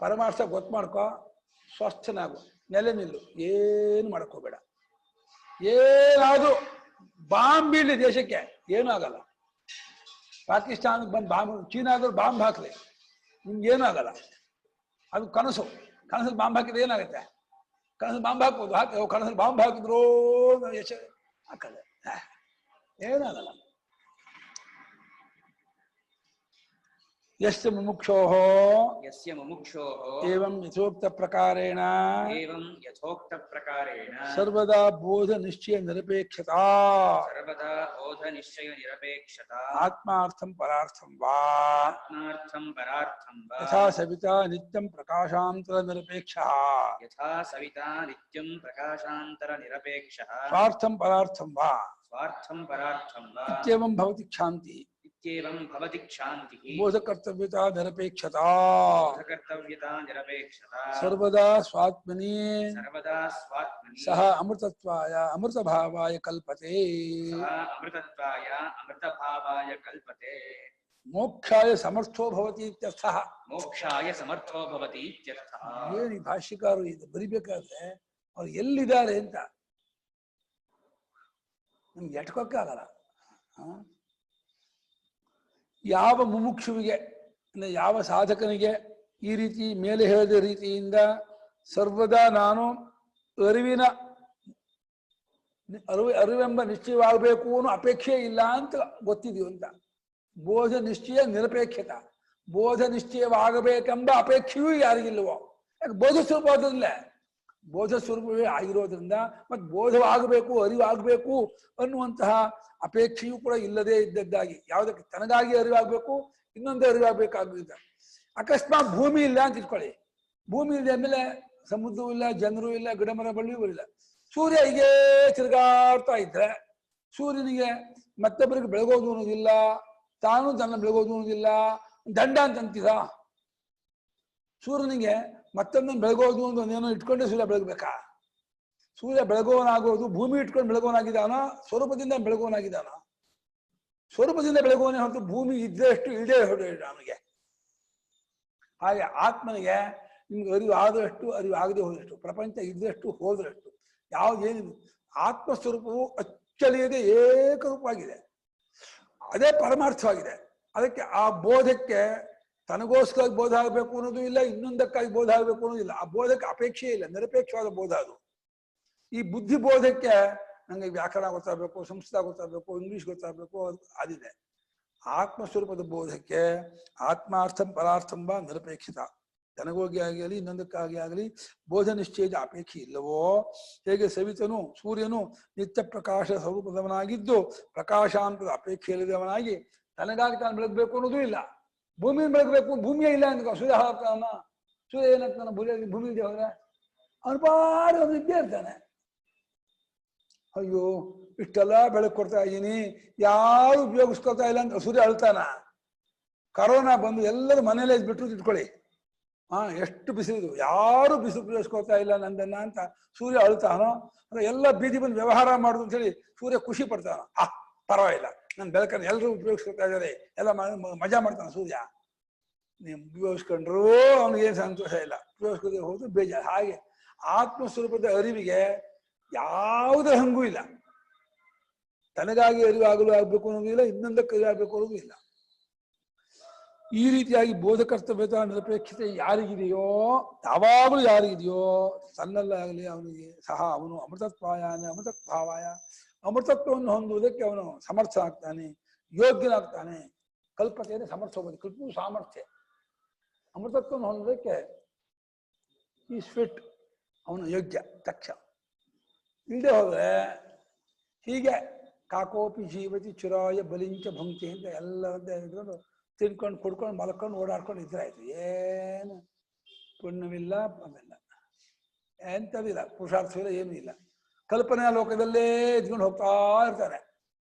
ಪರಮಾರ್ಥ ಗೊತ್ತು ಮಾಡ್ಕೊ, ಸ್ವಸ್ಥನಾಗು, ನೆಲೆ ನಿಲ್ಲು, ಏನು ಮಾಡ್ಕೋಬೇಡ. ಏನಾದ್ರೂ ಬಾಂಬ್ ಬೀಳಲಿ ದೇಶಕ್ಕೆ ಏನೂ ಆಗಲ್ಲ. ಪಾಕಿಸ್ತಾನಕ್ಕೆ ಬಂದು ಬಾಂಬ್, ಚೀನಾದ್ರು ಬಾಂಬ್ ಹಾಕ್ಲಿ, ನಿಮ್ಗೇನೂ ಆಗಲ್ಲ. ಅದು ಕನಸು. ಕನಸಲ್ಲಿ ಬಾಂಬ್ ಹಾಕಿದ್ರೆ ಏನಾಗುತ್ತೆ? ಕನಸಲ್ಲಿ ಬಾಂಬ್ ಹಾಕ್ಬೋದು, ಹಾಕಿ ಕನಸಲ್ಲಿ ಬಾಂಬ್ ಹಾಕಿದ್ರು ಯಶ ಹಾಕಲ್ಲ, ಏನಾಗಲ್ಲ. ಯಸ್ಯ ಮುಮುಕ್ಷೋಃ ಯಸ್ಯ ಮುಮುಕ್ಷೋಃ ಏವಂ ಯಥೋಕ್ತ ಪ್ರಕಾರೇಣ ಏವಂ ಯಥೋಕ್ತ ಪ್ರಕಾರೇಣ ಸರ್ವದಾ ಬೋಧ ನಿಶ್ಚಯ ನಿರಪೇಕ್ಷತಾ ಸರ್ವದಾ ಬೋಧ ನಿಶ್ಚಯ ನಿರಪೇಕ್ಷತಾ ಆತ್ಮಾರ್ಥಂ ಪರಾರ್ಥಂ ವಾ ಆತ್ಮಾರ್ಥಂ ಪರಾರ್ಥಂ ವಾ ಯಥಾ ಸವಿತಾ ನಿತ್ಯಂ ಪ್ರಕಾಶಾಂತರ ನಿರಪೇಕ್ಷಃ ಯಥಾ ಸವಿತಾ ನಿತ್ಯಂ ಪ್ರಕಾಶಾಂತರ ನಿರಪೇಕ್ಷಃ ಸ್ವಾರ್ಥಂ ಪರಾರ್ಥಂ ವಾ ಸ್ವಾರ್ಥಂ ಪರಾರ್ಥಂ ವಾ ಇತ್ಯೇವಂ ಭವತಿ ಕ್ಷಾಂತಿ ಇತ್ಯೇವಂ ಭವತಿ ಕ್ಷಾಂತಿಃ ಬೋಧಕರ್ತವ್ಯತಾ ನಿರಪೇಕ್ಷತಾ ಕರ್ತವ್ಯತಾ ನಿರಪೇಕ್ಷತಾ ಸರ್ವದಾ ಸ್ವಾತ್ಮನಿ ಸರ್ವದಾ ಸ್ವಾತ್ಮನಿ ಸಹ ಅಮೃತತ್ವಾಯ ಅಮೃತಭಾವಾಯ ಕಲ್ಪತೆ ಸಹ ಅಮೃತತ್ವಾಯ ಅಮೃತಭಾವಾಯ ಕಲ್ಪತೆ ಮೋಕ್ಷಾಯ ಸಮರ್ಥೋ ಭವತಿ ಇತ್ಯರ್ಥಃ. ಮೋಕ್ಷಾಯ ಸಮರ್ಥೋ ಭವತಿ ಇತ್ಯರ್ಥಃ. ಏನು ಈ ಭಾಷ್ಯಕಾರರು ಇದು ಬರಿಬೇಕಾದ್ರೆ ಅವ್ರು ಎಲ್ಲಿದ್ದಾರೆ ಅಂತ ನಮ್ಗೆ ಎಟ್ಕೋಕ್ಕಾಗಲ್ಲ. ಯಾವ ಮುಮುಕ್ಷುವಿಗೆ ಅಂದ್ರೆ ಯಾವ ಸಾಧಕನಿಗೆ ಈ ರೀತಿ ಮೇಲೆ ಹೇಳಿದ ರೀತಿಯಿಂದ ಸರ್ವದಾ ನಾನು ಅರಿವೆಂಬ ನಿಶ್ಚಯವಾಗಬೇಕು ಅನ್ನೋ ಅಪೇಕ್ಷೆ ಇಲ್ಲ ಅಂತ ಗೊತ್ತಿದೆಯೋ ಅಂತ. ಬೋಧ ನಿಶ್ಚಯ ನಿರಪೇಕ್ಷತ, ಬೋಧ ನಿಶ್ಚಯವಾಗಬೇಕೆಂಬ ಅಪೇಕ್ಷೆಯೂ ಯಾರಿಗಿಲ್ವೋ, ಯಾಕೆ ಬೋಧ ಸ್ವರೂಪದಲ್ಲ, ಬೋಧ ಸ್ವರೂಪವೇ ಆಗಿರೋದ್ರಿಂದ ಮತ್ತೆ ಬೋಧವಾಗಬೇಕು ಅರಿವಾಗಬೇಕು ಅನ್ನುವಂತಹ ಅಪೇಕ್ಷೆಯೂ ಕೂಡ ಇಲ್ಲದೆ ಇದ್ದದ್ದಾಗಿ, ಯಾವುದಕ್ಕೆ ತನಗಾಗಿ ಅರಿವಾಗಬೇಕು, ಇನ್ನೊಂದೇ ಅರಿವಾಗಬೇಕಾಗಿದ್ದ. ಅಕಸ್ಮಾತ್ ಭೂಮಿ ಇಲ್ಲ ಅಂತ ಇಟ್ಕೊಳ್ಳಿ, ಭೂಮಿ ಇಲ್ಲದೆ ಆಮೇಲೆ ಸಮುದ್ರವೂ ಇಲ್ಲ, ಜನರು ಇಲ್ಲ, ಗಿಡಮರ ಬಳ್ಳಿಯೂ ಇಲ್ಲ. ಸೂರ್ಯ ಹೀಗೆ ತಿರುಗಾಡ್ತಾ ಇದ್ರೆ ಸೂರ್ಯನಿಗೆ ಮತ್ತೊಬ್ಬರಿಗೆ ಬೆಳಗೋದು ಅನ್ನೋದಿಲ್ಲ, ತಾನು ತನ್ನ ಬೆಳಗೋದು ಅನ್ನೋದಿಲ್ಲ, ದಂಡ ಅಂತಂತೀರಾ? ಸೂರ್ಯನಿಗೆ ಮತ್ತೊಂದನ್ನು ಬೆಳಗೋದು ಅಂತ ಒಂದೇನೋ ಇಟ್ಕೊಂಡೆ ಸೂರ್ಯ ಬೆಳಗ್ಬೇಕಾ? ಸೂರ್ಯ ಬೆಳಗೋನಾಗೋದು ಭೂಮಿ ಇಟ್ಕೊಂಡು ಬೆಳಗೋನಾಗಿದ್ದಾನ, ಸ್ವರೂಪದಿಂದ ಬೆಳಗೋನಾಗಿದ್ದಾನ? ಸ್ವರೂಪದಿಂದ ಬೆಳಗೋನೇ ಹೊರತು ಭೂಮಿ ಇದ್ದಷ್ಟು ಇಲ್ಲದೆ ಹೊರಟು ನಮಗೆ. ಹಾಗೆ ಆತ್ಮನಿಗೆ ನಿಮ್ಗೆ ಅರಿವು ಆದಷ್ಟು ಅರಿವು ಆಗದೆ ಹೋದಷ್ಟು, ಪ್ರಪಂಚ ಇದ್ದಷ್ಟು ಹೋದಷ್ಟು, ಯಾವುದೇನಿದೆ ಆತ್ಮಸ್ವರೂಪವು ಅಚ್ಚಳಿಯದೆ ಏಕರೂಪವಾಗಿದೆ. ಅದೇ ಪರಮಾರ್ಥವಾಗಿದೆ. ಅದಕ್ಕೆ ಆ ಬೋಧಕ್ಕೆ ತನಗೋಸ್ಕರ ಬೋಧ ಆಗಬೇಕು ಅನ್ನೋದು ಇಲ್ಲ, ಇನ್ನೊಂದಕ್ಕಾಗಿ ಬೋಧ ಆಗಬೇಕು ಅನ್ನೋದಿಲ್ಲ. ಆ ಬೋಧಕ್ಕೆ ಅಪೇಕ್ಷೆ ಇಲ್ಲ, ನಿರಪೇಕ್ಷವಾದ ಬೋಧ ಅದು. ಈ ಬುದ್ಧಿ ಬೋಧಕ್ಕೆ ನಂಗೆ ವ್ಯಾಕರಣ ಗೊತ್ತಾಗಬೇಕು, ಸಂಸ್ಕೃತ ಗೊತ್ತಾಗಬೇಕು, ಇಂಗ್ಲಿಷ್ ಗೊತ್ತಾಗಬೇಕು, ಅದಿದೆ. ಆತ್ಮಸ್ವರೂಪದ ಬೋಧಕ್ಕೆ ಆತ್ಮಾರ್ಥಂ ಪರಾರ್ಥಂ ಬಾ ನಿರಪೇಕ್ಷಿತ, ತನಗೋಗಿ ಆಗಲಿ ಇನ್ನೊಂದಕ್ಕಾಗಿ ಆಗಲಿ ಬೋಧ ನಿಶ್ಚಯದ ಅಪೇಕ್ಷೆ ಇಲ್ಲವೋ, ಹೇಗೆ ಸವಿತನು ಸೂರ್ಯನು ನಿತ್ಯ ಪ್ರಕಾಶ ಸ್ವರೂಪದವನಾಗಿದ್ದು ಪ್ರಕಾಶಾಂತದ ಅಪೇಕ್ಷೆ ಇಲ್ಲದವನಾಗಿ ತನಗಾಗಿ ತಾನು ಬೆಳಗ್ಬೇಕು ಅನ್ನೋದು ಇಲ್ಲ. ಭೂಮಿಯನ್ನು ಬೆಳಗ್ಬೇಕು, ಭೂಮಿಯೇ ಇಲ್ಲ ಅಂತ ಸೂರ್ಯ ಹಾಕ್ತಾನ, ಸೂರ್ಯ ಏನಾಗ್ತಾನ ಭೂಮಿ ಇದೆ ಹೋದ್ರೆ ಅವನು ಪಾಡು ಅವನು ಇದ್ದೇ ಇರ್ತಾನೆ. ಅಯ್ಯೋ ಇಷ್ಟೆಲ್ಲ ಬೆಳಕು ಕೊಡ್ತಾ ಇದ್ದೀನಿ, ಯಾರು ಉಪಯೋಗಿಸ್ಕೊಳ್ತಾ ಇಲ್ಲ ಅಂತ ಸೂರ್ಯ ಅಳ್ತಾನ. ಕರೋನಾ ಬಂದು ಎಲ್ಲರೂ ಮನೇಲೆ ಬಿಟ್ಟು ಇಟ್ಕೊಳ್ಳಿ, ಎಷ್ಟು ಬಿಸಿಲಿದು, ಯಾರು ಬಿಸಿಲು ಉಪಯೋಗಿಸ್ಕೊಳ್ತಾ ಇಲ್ಲ ನಂದನ್ನ ಅಂತ ಸೂರ್ಯ ಅಳ್ತಾನೋ, ಅಂದ್ರೆ ಎಲ್ಲ ಬೀದಿ ಬಂದು ವ್ಯವಹಾರ ಮಾಡುದು ಅಂತ ಹೇಳಿ ಸೂರ್ಯ ಖುಷಿ ಪಡ್ತಾನ. ಪರವಾಗಿಲ್ಲ, ನನ್ನ ಬೆಳಕನ್ನು ಎಲ್ಲರೂ ಉಪಯೋಗಿಸ್ಕೊಳ್ತಾ ಇದ್ದಾರೆ, ಎಲ್ಲ ಮಜಾ ಮಾಡ್ತಾನೆ ಸೂರ್ಯ. ನೀವು ಉಪಯೋಗಿಸ್ಕೊಂಡ್ರೂ ಅವನಿಗೇನು ಸಂತೋಷ ಇಲ್ಲ, ಉಪಯೋಗಿಸ್ಕೋದೇ ಹೋದ್ರು ಬೇಜಾರು. ಹಾಗೆ ಆತ್ಮಸ್ವರೂಪದ ಅರಿವಿಗೆ ಯಾವುದೇ ಹಂಗೂ ಇಲ್ಲ. ತನಗಾಗಿ ಅರಿವಾಗಲು ಆಗ್ಬೇಕು ಅನ್ನೋದು ಇಲ್ಲ, ಇನ್ನೊಂದಕ್ಕೆ ಅರಿವಾಗಬೇಕು ಅನ್ನೋದು ಇಲ್ಲ. ಈ ರೀತಿಯಾಗಿ ಬೋಧಕರ್ತವ್ಯತ ನಿರಪೇಕ್ಷತೆ ಯಾರಿಗಿದೆಯೋ, ಯಾವಾಗಲೂ ಯಾರಿಗಿದೆಯೋ, ತನ್ನಲ್ಲಾಗಲಿ ಅವನಿಗೆ ಸಹ ಅವನು ಅಮೃತತ್ವಾಯಾನೆ ಅಮೃತಭಾವಾಯ, ಅಮೃತತ್ವವನ್ನು ಹೊಂದುವುದಕ್ಕೆ ಅವನು ಸಮರ್ಥ ಆಗ್ತಾನೆ, ಯೋಗ್ಯನಾಗ್ತಾನೆ. ಕಲ್ಪತೆಯನ್ನು ಸಮರ್ಥ ಹೋಗೋದು, ಕಲ್ಪು ಸಾಮರ್ಥ್ಯ. ಅಮೃತತ್ವವನ್ನು ಹೊಂದುವುದಕ್ಕೆ ಈ ಫಿಟ್, ಅವನು ಯೋಗ್ಯ ದಕ್ಷ. ಇಲ್ಲದೆ ಹೋದ್ರೆ ಹೀಗೆ ಕಾಕೋಪಿ ಜೀವತಿ ಚುರಾಯ ಬಲಿಂಚ ಭುಂಕ್ತಿ ಅಂತ ಎಲ್ಲರಂತೆ ಇಟ್ಕೊಂಡು ತಿನ್ಕೊಂಡು ಕುಡ್ಕೊಂಡು ಮಲ್ಕೊಂಡು ಓಡಾಡ್ಕೊಂಡು ಇದ್ರೆ ಆಯ್ತು. ಏನು ಪುಣ್ಯವಿಲ್ಲ ಪಾಪವಿಲ್ಲ, ಎಂಥದಿಲ್ಲ, ಪುರುಷಾರ್ಥವಿಲ್ಲ, ಏನೂ ಇಲ್ಲ. ಕಲ್ಪನೆಯ ಲೋಕದಲ್ಲೇ ಇದ್ಕೊಂಡು ಹೋಗ್ತಾ ಇರ್ತಾನೆ.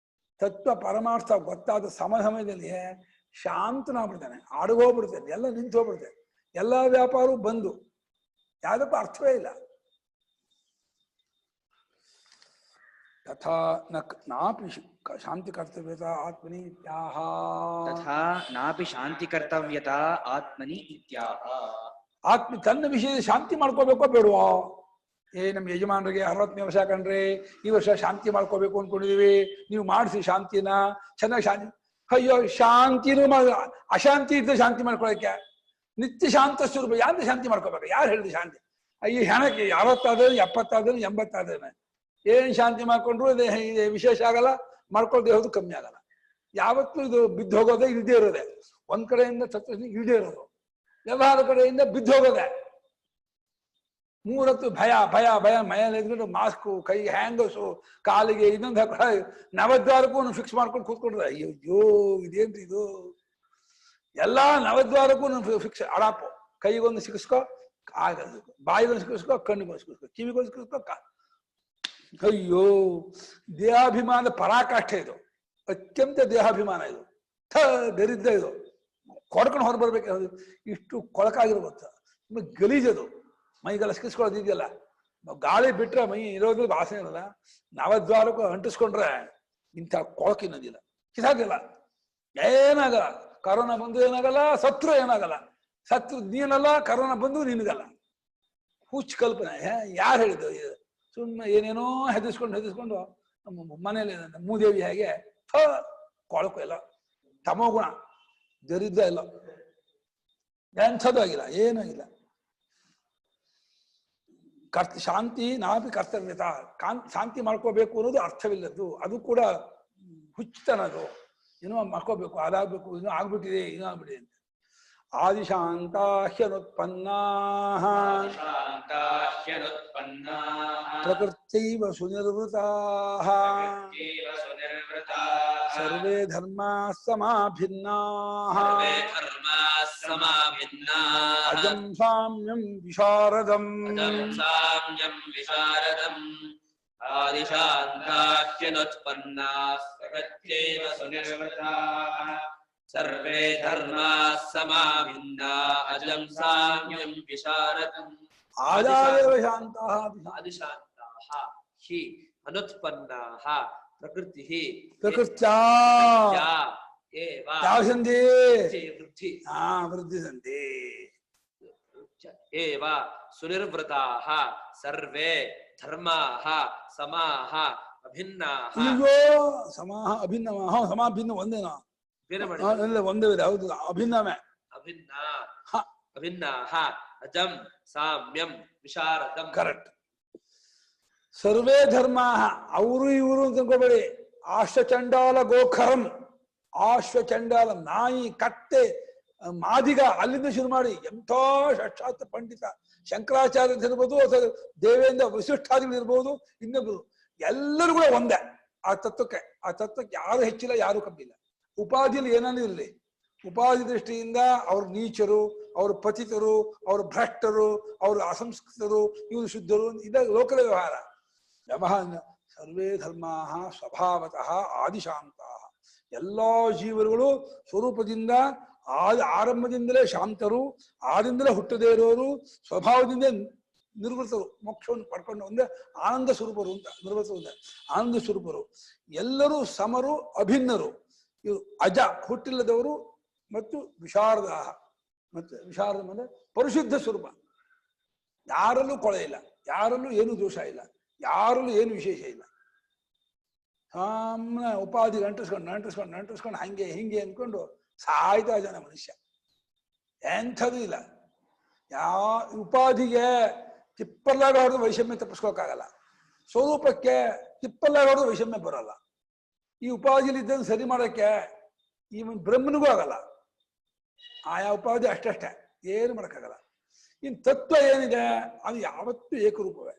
ತತ್ವ ಪರಮಾರ್ಥ ಗೊತ್ತಾದ ಸಮಯದಲ್ಲಿ ಶಾಂತನಾಗ್ಬಿಡ್ತಾನೆ, ಆಡುಗೋಗ್ಬಿಡ್ತಾನೆ, ಎಲ್ಲ ನಿಂತು ಹೋಗ್ಬಿಡ್ತಾನೆ, ಎಲ್ಲ ವ್ಯಾಪಾರವೂ ಬಂದು ಯಾವುದಕ್ಕೂ ಅರ್ಥವೇ ಇಲ್ಲ. ತಥಾ ನಾಪಿ ಶಾಂತಿ ಕರ್ತವ್ಯತ ಆತ್ಮನಿ ಇತ್ಯಾಹ. ತಥಾ ನಾಪಿ ಶಾಂತಿ ಕರ್ತವ್ಯತಾ ಆತ್ಮನಿ ಇತ್ಯಾಹ. ಆತ್ಮ ತನ್ನ ವಿಷಯದ ಶಾಂತಿ ಮಾಡ್ಕೋಬೇಕೋ ಬೇಡವೋ? ನಮ್ಮ ಯಜಮಾನರಿಗೆ 60ನೇ ವರ್ಷ ಕಂಡ್ರೆ ಈ ವರ್ಷ ಶಾಂತಿ ಮಾಡ್ಕೋಬೇಕು ಅನ್ಕೊಂಡಿದೀವಿ, ನೀವು ಮಾಡಿಸಿ ಶಾಂತಿನ, ಚೆನ್ನಾಗಿ ಶಾಂತಿ. ಅಯ್ಯೋ ಶಾಂತಿನೂ ಅಶಾಂತಿ ಇದ್ದ ಶಾಂತಿ ಮಾಡ್ಕೊಳಕ್ಕೆ ನಿತ್ಯ ಶಾಂತ ಸ್ವರೂಪ. ಯಾರು ಶಾಂತಿ ಮಾಡ್ಕೋಬೇಕು? ಯಾರು ಹೇಳಿದ್ರು ಶಾಂತಿ? ಈ ಹೆಣಕ್ಕೆ 60 70 80 ಏನ್ ಶಾಂತಿ ಮಾಡ್ಕೊಂಡ್ರು ಇದು ವಿಶೇಷ ಆಗಲ್ಲ, ಮಾಡ್ಕೊಳ್ದೆ ಹೋದು ಕಮ್ಮಿ ಆಗಲ್ಲ. ಯಾವತ್ತೂ ಇದು ಬಿದ್ದು ಹೋಗೋದೇ, ಇಲ್ದೇ ಇರೋದೆ. ಒಂದ್ ಕಡೆಯಿಂದ ತತ್ವ ಇಲ್ದೇ ಇರೋದು, ವ್ಯವಹಾರ ಕಡೆಯಿಂದ ಬಿದ್ದು ಹೋಗೋದೆ. 3 ಹೊತ್ತು ಭಯ ಭಯ ಭಯ, ಮೈಯಲ್ಲಿ ಮಾಸ್ಕು, ಕೈ ಹ್ಯಾಂಗಸು, ಕಾಲಿಗೆ ಇನ್ನೊಂದು ಹಾಕ, ನವದ್ವಾರಕ್ಕೂ ಫಿಕ್ಸ್ ಮಾಡ್ಕೊಂಡು ಕೂತ್ಕೊಂಡ್ರೆ ಅಯ್ಯೋ ಇದೇನ್ರಿ ಇದು? ಎಲ್ಲಾ ನವದ್ವಾರಕ್ಕೂ ಫಿಕ್ಸ್ ಅಡಾಪು. ಕೈಗೊಂದು ಸಿಕ್ಕಿಸ್ಕೋ, ಬಾಯಿಗೊಂದು ಸಿಕ್ಕಿಸ್ಕೋ, ಕಣ್ಣಿಗೊಂದು ಸಿಕ್ಕಿಸ್ಕೋ, ಕಿವಿಗೊಂದು ಸಿಕ್ಕಿಸ್ಕೋ. ಅಯ್ಯೋ, ದೇಹಾಭಿಮಾನದ ಪರಾಕಾಷ್ಠೆ ಇದು, ಅತ್ಯಂತ ದೇಹಾಭಿಮಾನ ಇದು. ದರಿದ್ರ ಇದು, ಕೊಡ್ಕೊಂಡು ಹೊರಬರ್ಬೇಕು. ಇಷ್ಟು ಕೊಳಕಾಗಿರೋ ಗೊತ್ತ, ಗಲೀಜದು. ಮೈಗೆಲ್ಲ ಸಿಕ್ಕಿಸ್ಕೊಳ್ಳೋದಿದೆಯಲ್ಲ, ಗಾಳಿ ಬಿಟ್ರೆ ಮೈ ಇರೋದ್ರಲ್ಲಿ ವಾಸನೆ ಇರಲ್ಲ. ನವದ್ವಾರಕ್ಕೂ ಅಂಟಿಸ್ಕೊಂಡ್ರೆ ಇಂಥ ಕೊಳಕಿನೋದಿಲ್ಲ, ಕಿಸಾಗಿಲ್ಲ, ಏನಾಗಲ್ಲ. ಕರೋನಾ ಬಂದು ಏನಾಗಲ್ಲ, ಸತ್ರು ಏನಾಗಲ್ಲ. ಸತ್ರು ನೀನಲ್ಲ, ಕರೋನಾ ಬಂದು ನಿನಗಲ್ಲ. ಹುಚ್ಚು ಕಲ್ಪನೆ. ಯಾರು ಹೇಳಿದ್ದು? ಸುಮ್ಮನೆ ಏನೇನೋ ಹೆದರ್ಸ್ಕೊಂಡು ನಮ್ಮ ಮನೇಲಿ ಮೂದೇವಿ ಹಾಗೆ ಕೊಳಕು ಇಲ್ಲ, ತಮೋಗುಣ, ದರಿದ್ರ ಇಲ್ಲ, ಎಂಥದ್ದು ಆಗಿಲ್ಲ, ಏನೂ ಆಗಿಲ್ಲ. ಶಾಂತಿ ನಾಪಿ ಕರ್ತವ್ಯತ. ಶಾಂತಿ ಮಾಡ್ಕೋಬೇಕು ಅನ್ನೋದು ಅರ್ಥವಿಲ್ಲದ್ದು, ಅದು ಕೂಡ ಹುಚ್ಚತನದು. ಏನೋ ಮಾಡ್ಕೋಬೇಕು, ಅದಾಗಬೇಕು, ಇನ್ನೂ ಆಗ್ಬಿಟ್ಟಿದೆ, ಇನ್ನೂ ಆಗ್ಬಿಟ್ಟಿದೆ ಅಂತ. ಆದಿಶಾಂತ ಹ್ಯನುತ್ಪನ್ನಾ ಪ್ರಕೃತ್ಯೈವ ಸುನಿರ್ವೃತಾ ಸರ್ವೇ ಧರ್ಮಾ ಸಮಾಭಿನ್ನಾ ಅಜಂ ಸಾಮ್ಯಂ ವಿಶಾರದಂ ಆದಿಶಾಂತಾಹ್ಯನುತ್ಪನ್ನಾ ಪ್ರಕೃತ್ಯೈವ ಸುನಿರ್ವೃತಾಃ ಸರ್ವೇ ಧರ್ಮಾಃ ಸಮಾಭಿನ್ನಾ ಅಜಂ ಸಾಮ್ಯಂ ವಿಶಾರದಂ. ಆದಾಯವ ಶಾಂತಃ ಆದಿಶಾಂತಾಃ ಹಿ ಅನುತ್ಪನ್ನಾಃ ಪ್ರಕೃತಿಃ ಪ್ರಕೃತ್ಯಾ ಏವ ಯಾವ ಸಂಧಿ? ವೃದ್ಧಿ ವೃದ್ಧಿ ಸಂಧಿ. ಏವ ಸುನಿರ್ವೃತಾಃ ಸರ್ವೇ ಧರ್ಮಾಃ ಸಮಾಃ ಅಭಿನ್ನಾಃ. ಅಯ್ಯೋ, ಸಮಾಹ ಅಭಿನ್ನಮ. ಸಮಾಭಿನ್ನ ಒಂದೇನಾ? ಬೇರೆ ಮಾಡಿ. ಒಂದೇ ಇದೆ, ಹೌದು, ಅಭಿನ್ನಮೇ. ಅಭಿನ್ನಾಃ ಅಜಂ ಸಾಮ್ಯಂ ವಿಶಾರದಂ. ಕರೆಕ್ಟ್. ಸರ್ವೇ ಧರ್ಮ, ಅವರು ಇವರು ಅಂತ ತಿಳ್ಕೊಬೇಡಿ. ಆಶ್ವಚಂಡಾಲ ಗೋಖರಂ, ಆಶ್ವಚಂಡಾಲ ನಾಯಿ, ಕತ್ತೆ, ಮಾದಿಗ, ಅಲ್ಲಿಂದ ಶುರು ಮಾಡಿ ಎಂಥ ಸಾಕ್ಷಾತ್ ಪಂಡಿತ ಶಂಕರಾಚಾರ್ಯ ಇರ್ಬೋದು, ಅಥವಾ ದೇವೇಂದ್ರ ವಸಿಷ್ಠಾದಿಗಳು ಇರ್ಬೋದು, ಇನ್ನೊಬ್ಬರು ಎಲ್ಲರೂ ಕೂಡ ಒಂದೇ ಆ ತತ್ವಕ್ಕೆ. ಆ ತತ್ವಕ್ಕೆ ಯಾರು ಹೆಚ್ಚಿಲ್ಲ, ಯಾರು ಕಮ್ಮಿಲ್ಲ. ಉಪಾಧಿಯಲ್ಲಿ ಏನಾದ್ರು ಇರಲಿ, ಉಪಾಧಿ ದೃಷ್ಟಿಯಿಂದ ಅವ್ರು ನೀಚರು, ಅವರು ಪತಿತರು, ಅವರು ಭ್ರಷ್ಟರು, ಅವರು ಅಸಂಸ್ಕೃತರು, ಇವರು ಶುದ್ಧರು, ಇದ ಲೋಕದ ವ್ಯವಹಾರ. ಸರ್ವೇ ಧರ್ಮಾ ಸ್ವಭಾವತಃ ಆದಿಶಾಂತಃ. ಎಲ್ಲಾ ಜೀವರುಗಳು ಸ್ವರೂಪದಿಂದ ಆರಂಭದಿಂದಲೇ ಶಾಂತರು, ಆದಿಂದಲೇ ಹುಟ್ಟದೇ ಇರೋರು, ಸ್ವಭಾವದಿಂದ ನಿರ್ವೃತರು, ಮೋಕ್ಷವನ್ನು ಪಡ್ಕೊಂಡು ಒಂದೇ ಆನಂದ ಸ್ವರೂಪರು ಅಂತ. ನಿರ್ವೃತರು ಒಂದೇ ಆನಂದ ಸ್ವರೂಪರು. ಎಲ್ಲರೂ ಸಮರು, ಅಭಿನ್ನರು. ಇವರು ಅಜ, ಹುಟ್ಟಿಲ್ಲದವರು, ಮತ್ತು ವಿಶಾರದ. ಮತ್ತೆ ವಿಶಾರದ ಅಂದ್ರೆ ಪರಿಶುದ್ಧ ಸ್ವರೂಪ. ಯಾರಲ್ಲೂ ಕೊಳೆ ಇಲ್ಲ, ಯಾರಲ್ಲೂ ಏನು ದೋಷ ಇಲ್ಲ, ಯಾರಲ್ಲೂ ಏನು ವಿಶೇಷ ಇಲ್ಲ. ಸಾಮ್ನೆ ಉಪಾಧಿಗೆ ಅಂಟಿಸ್ಕೊಂಡು ಹಂಗೆ ಹಿಂಗೆ ಅಂದ್ಕೊಂಡು ಸಾಯ್ತಾ ಜನ ಮನುಷ್ಯ. ಎಂಥದ್ದು ಇಲ್ಲ. ಯಾವ ಉಪಾಧಿಗೆ ತಿಪ್ಪಲ್ಲಾಗ ಹೊಡೆದು ವೈಷಮ್ಯ ತಪ್ಪಿಸ್ಕೋಕ್ಕಾಗಲ್ಲ, ಸ್ವರೂಪಕ್ಕೆ ತಿಪ್ಪಲ್ಲಾಗ ಹೊಡೆದು ವೈಷಮ್ಯ ಬರಲ್ಲ. ಈ ಉಪಾಧಿಲಿ ಇದ್ದಂಗೆ ಸರಿ ಮಾಡೋಕ್ಕೆ ಈ ಬ್ರಹ್ಮನಿಗೂ ಆಗಲ್ಲ. ಆಯಾ ಉಪಾಧಿ ಅಷ್ಟೇ, ಏನು ಮಾಡೋಕ್ಕಾಗಲ್ಲ. ಇನ್ನು ತತ್ವ ಏನಿದೆ ಅದು ಯಾವತ್ತೂ ಏಕರೂಪವೇ.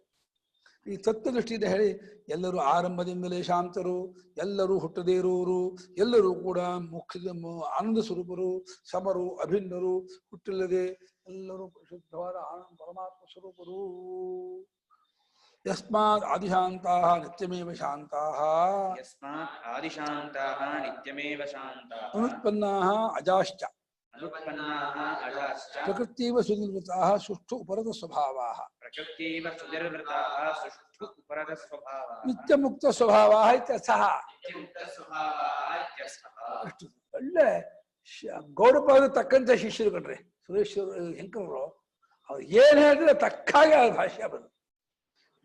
ಈ ತತ್ವ ದೃಷ್ಟಿಯಿಂದ ಹೇಳಿ, ಎಲ್ಲರೂ ಆರಂಭದಿಂದಲೇ ಶಾಂತರು, ಎಲ್ಲರೂ ಹುಟ್ಟದೇ ಇರುವರು, ಎಲ್ಲರೂ ಕೂಡ ಮುಖ್ಯ ಆನಂದ ಸ್ವರೂಪರು, ಸಮರು, ಅಭಿನ್ನರು, ಹುಟ್ಟಿಲ್ಲದೆ ಎಲ್ಲರೂ ಶುದ್ಧವಾದ ಆನಂದ ಪರಮಾತ್ಮ ಸ್ವರೂಪರು. ಯಸ್ಮಾತ್ ಆದಿಶಾಂತಾಃ ನಿತ್ಯಮೇವ ಶಾಂತಾಃ ನಿತ್ಯಮೇವ ಶಾಂತಾಃ ಅನುತ್ಪನ್ನಾಃ ಅಜಾಶ್ಚ ಅನುತ್ಪನ್ನಾಃ ಅಜಾಶ್ಚ ಪ್ರಕೃತ್ಯೈವ ಸುನಿರ್ವೃತಾಃ ಸುಷ್ಠು ಉಪರತ ಸ್ವಭಾವಾಃ ಪ್ರಕೃತ್ಯೈವ ಸುನಿರ್ವೃತಾಃ ಸುಷ್ಠು ಉಪರತ ಸ್ವಭಾವಾಃ ನಿತ್ಯ ಮುಕ್ತ ಸ್ವಭಾವಾಃ ಇತ್ಯರ್ಥಃ. ಅಷ್ಟು ಒಳ್ಳೆ ಗೌಡಪಾದ ತಕ್ಕಂತ ಶಿಷ್ಯರು ಕಣ್ರಿ ಸುರೇಶ್ವರು ಶಂಕರರು. ಅವ್ರು ಏನ್ ಹೇಳಿದ್ರೆ ತಕ್ಕಾಗೆ ಆ ಭಾಷ್ಯ ಬಂದು.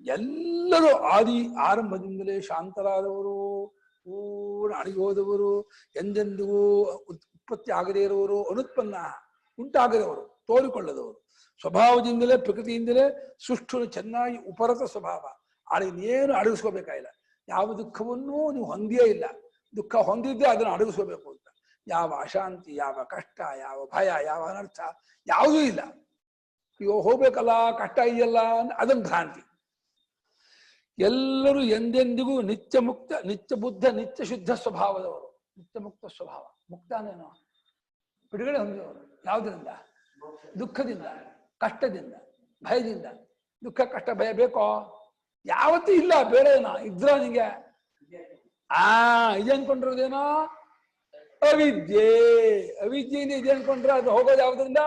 ಎಲ್ಲರೂ ಆರಂಭದಿಂದಲೇ ಶಾಂತರಾದವರು, ಪೂರ್ಣ ಅಣಿಗೆ ಹೋದವರು, ಎಂದೆಂದಿಗೂ ಉತ್ಪತ್ತಿ ಆಗದೇ ಇರುವವರು, ಅನುತ್ಪನ್ನ ಉಂಟಾಗದವರು, ತೋರಿಕೊಳ್ಳದವರು. ಸ್ವಭಾವದಿಂದಲೇ ಪ್ರಕೃತಿಯಿಂದಲೇ ಸುಷ್ಟು ಚೆನ್ನಾಗಿ ಉಪರತ ಸ್ವಭಾವ. ಇನ್ನೇನು ಅಡಗಿಸ್ಕೋಬೇಕಾಗಿಲ್ಲ. ಯಾವ ದುಃಖವನ್ನೂ ನೀವು ಹೊಂದಿಯೇ ಇಲ್ಲ. ದುಃಖ ಹೊಂದಿದ್ದೆ ಅದನ್ನು ಅಡಗಿಸ್ಕೋಬೇಕು ಅಂತ. ಯಾವ ಅಶಾಂತಿ, ಯಾವ ಕಷ್ಟ, ಯಾವ ಭಯ, ಯಾವ ಅನರ್ಥ ಯಾವುದೂ ಇಲ್ಲ. ಅಯ್ಯೋ ಹೋಗ್ಬೇಕಲ್ಲ, ಕಷ್ಟ ಇದೆಯಲ್ಲ ಅದನ್ನು ಭ್ರಾಂತಿ. ಎಲ್ಲರೂ ಎಂದೆಂದಿಗೂ ನಿತ್ಯ ಮುಕ್ತ, ನಿತ್ಯ ಬುದ್ಧ, ನಿತ್ಯ ಶುದ್ಧ ಸ್ವಭಾವದವರು. ನಿತ್ಯ ಮುಕ್ತ ಸ್ವಭಾವ. ಮುಕ್ತ ಅಂದ್ರೇನು? ಬಿಡುಗಡೆ ಹೊಂದಿದವರು. ಯಾವುದರಿಂದ? ದುಃಖದಿಂದ, ಕಷ್ಟದಿಂದ, ಭಯದಿಂದ. ದುಃಖ ಕಷ್ಟ ಭಯ ಬೇಕೋ? ಯಾವತ್ತೂ ಇಲ್ಲ. ಬೇಡೇನೋ ಇದ್ರ ನಿಂಗೆ ಇದೆ ಅನ್ಕೊಂಡಿರೋದೇನೋ ಅವಿದ್ಯೆ. ಅವಿದ್ಯೆಯಿಂದ ಇದೆ ಅನ್ಕೊಂಡ್ರೆ ಅದು ಹೋಗೋದು ಯಾವುದರಿಂದ?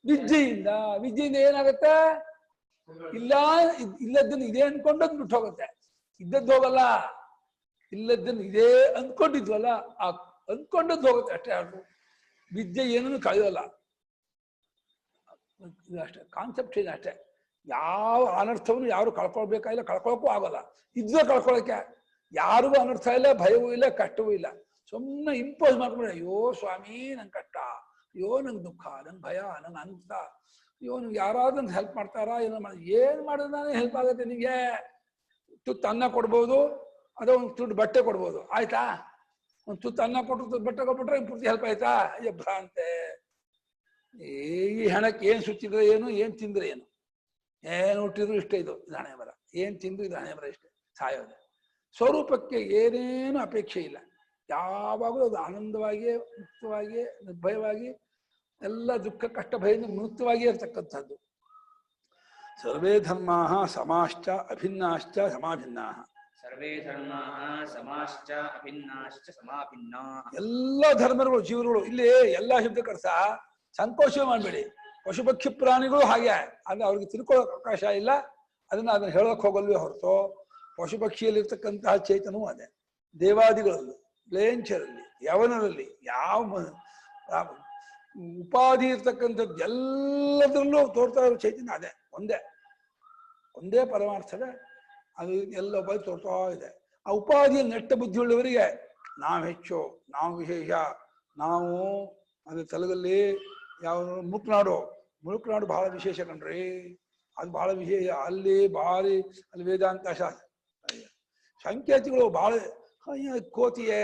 ವಿದ್ಯೆಯಿಂದ. ವಿದ್ಯೆಯಿಂದ ಏನಾಗುತ್ತೆ? ಇಲ್ಲದನ್ನು ಇದೆ ಅನ್ಕೊಂಡದ್ ಬಿಟ್ಟು ಹೋಗುತ್ತೆ. ಇದ್ದದ್ದು ಹೋಗಲ್ಲ. ಇಲ್ಲದನ್ನು ಇದೇ ಅಂದ್ಕೊಂಡಿದ್ವಲ್ಲ ಆ ಅಂದ್ಕೊಂಡದ್ದು ಹೋಗುತ್ತೆ ಅಷ್ಟೇ. ಅದು ವಿದ್ಯೆ ಏನನ್ನು ಕಳೆಯೋಲ್ಲ. ಅಷ್ಟೇ ಕಾನ್ಸೆಪ್ಟ್ ಇದೆ ಅಷ್ಟೇ. ಯಾವ ಅನರ್ಥವನ್ನು ಯಾರು ಕಳ್ಕೊಳ್ಬೇಕಾಗಿಲ್ಲ, ಕಳ್ಕೊಳಕ್ಕೂ ಆಗೋಲ್ಲ. ಇದ್ರೂ ಕಳ್ಕೊಳಕ್ಕೆ ಯಾರಿಗೂ ಅನರ್ಥ ಇಲ್ಲ, ಭಯವೂ ಇಲ್ಲ, ಕಷ್ಟವೂ ಇಲ್ಲ. ಸುಮ್ಮನೆ ಇಂಪೋಸ್ ಮಾಡ್ಕೊಂಡ್ರೆ ಅಯ್ಯೋ ಸ್ವಾಮಿ ನಂಗೆ ಕಷ್ಟ, ಅಯ್ಯೋ ನಂಗೆ ದುಃಖ, ನಂಗೆ ಭಯ, ನಂಗೆ ಅಂತ, ಅಯ್ಯೋ ನಂಗೆ ಯಾರಾದ್ರೂ ನಂಗೆ ಹೆಲ್ಪ್ ಮಾಡ್ತಾರಾ, ಏನೋ ಏನು ಮಾಡಿದ್ರೆ ನಾನೇ ಹೆಲ್ಪ್ ಆಗುತ್ತೆ. ನಿಮಗೆ ತುತ್ತು ಅನ್ನ ಕೊಡ್ಬೋದು, ಅದೇ ಒಂದು ತುಟ್ಟು ಬಟ್ಟೆ ಕೊಡ್ಬೋದು, ಆಯ್ತಾ? ಒಂದು ತುತ್ತು ಅನ್ನ ಕೊಟ್ಟು ಬಟ್ಟೆ ಕೊಟ್ಬಿಟ್ರೆ ಪೂರ್ತಿ ಹೆಲ್ಪ್ ಆಯ್ತಾ? ಅಯ್ಯೋ ಭ್ರಾಂತೆ. ಈ ಹಣಕ್ಕೆ ಏನು ಸುತ್ತಿದ್ರೆ ಏನು, ಏನು ತಿಂದ್ರೆ ಏನು, ಏನು ಹುಟ್ಟಿದ್ರು ಇಷ್ಟ. ಇದು ಹಣೆ ಬರ. ಏನು ತಿಂದ್ರು ಇದು ಹಣೆ ಬರ ಇಷ್ಟೇ, ಸಾಯೋದೆ. ಸ್ವರೂಪಕ್ಕೆ ಏನೇನು ಅಪೇಕ್ಷೆ ಇಲ್ಲ. ಯಾವಾಗಲೂ ಅದು ಆನಂದವಾಗಿಯೇ, ಮುಕ್ತವಾಗಿಯೇ, ನಿರ್ಭಯವಾಗಿ, ಎಲ್ಲ ದುಃಖ ಕಷ್ಟ ಭಯದಿಂದ ಮುಕ್ತವಾಗಿಯೇ ಇರ್ತಕ್ಕಂಥದ್ದು. ಸರ್ವೇ ಧರ್ಮಾಃ ಸಮಾಶ್ಚ ಅಭಿನ್ನಾಶ್ಚ ಸಮಾಭಿನ್ನಾಃ. ಸರ್ವೇ ಧರ್ಮಾಃ ಸಮಾಶ್ಚ ಅಭಿನ್ನಾಶ್ಚ ಸಮಾಭಿನ್ನಾಃ. ಎಲ್ಲ ಧರ್ಮಗಳು, ಜೀವಗಳು. ಇಲ್ಲಿ ಎಲ್ಲಾ ಶಬ್ದಕ್ಕೆ ಅರ್ಥ ಸಂಕೋಚ ಮಾಡಬೇಡಿ. ಪಶು ಪಕ್ಷಿ ಪ್ರಾಣಿಗಳು ಹಾಗೆ, ಅಂದ್ರೆ ಅವ್ರಿಗೆ ತಿಳ್ಕೊಳ್ಳೋಕೆ ಅವಕಾಶ ಇಲ್ಲ. ಅದನ್ನ ಹೇಳೋಕೆ ಹೋಗಲ್ವೇ ಹೊರತು ಪಶು ಪಕ್ಷಿಯಲ್ಲಿರ್ತಕ್ಕಂತಹ ಚೇತನವೂ ಅದೇ. ದೇವಾದಿಗಳಲ್ಲಿ, ಲೇಂಚರಲ್ಲಿ, ಯವನರಲ್ಲಿ, ಯಾವ ಉಪಾಧಿ ಇರ್ತಕ್ಕಂಥದ್ದು ಎಲ್ಲದರಲ್ಲೂ ತೋರ್ತಾ ಇರೋ ಚೈತನ್ಯ ಅದೇ. ಒಂದೇ ಪರಮಾರ್ಥವೇ. ಅದು ಎಲ್ಲ ಉಪಾಧಿ ತೋರ್ತಾ ಇದೆ. ಆ ಉಪಾಧಿಯ ನೆಟ್ಟ ಬುದ್ಧಿಯುಳ್ಳವರಿಗೆ ನಾವು ಹೆಚ್ಚು, ನಾವು ವಿಶೇಷ, ನಾವು ಅದು ತಲೆಗಲ್ಲಿ ಯಾವ ಮುಳುಕ್ನಾಡು ಬಹಳ ವಿಶೇಷ ಕಣ್ರಿ. ಅದು ಬಹಳ ವಿಶೇಷ. ಅಲ್ಲಿ ವೇದಾಂತ ಶಾಸ್ತ್ರ ಸಂಕೇತಿಗಳು ಬಹಳ. ಕೋತಿಯೇ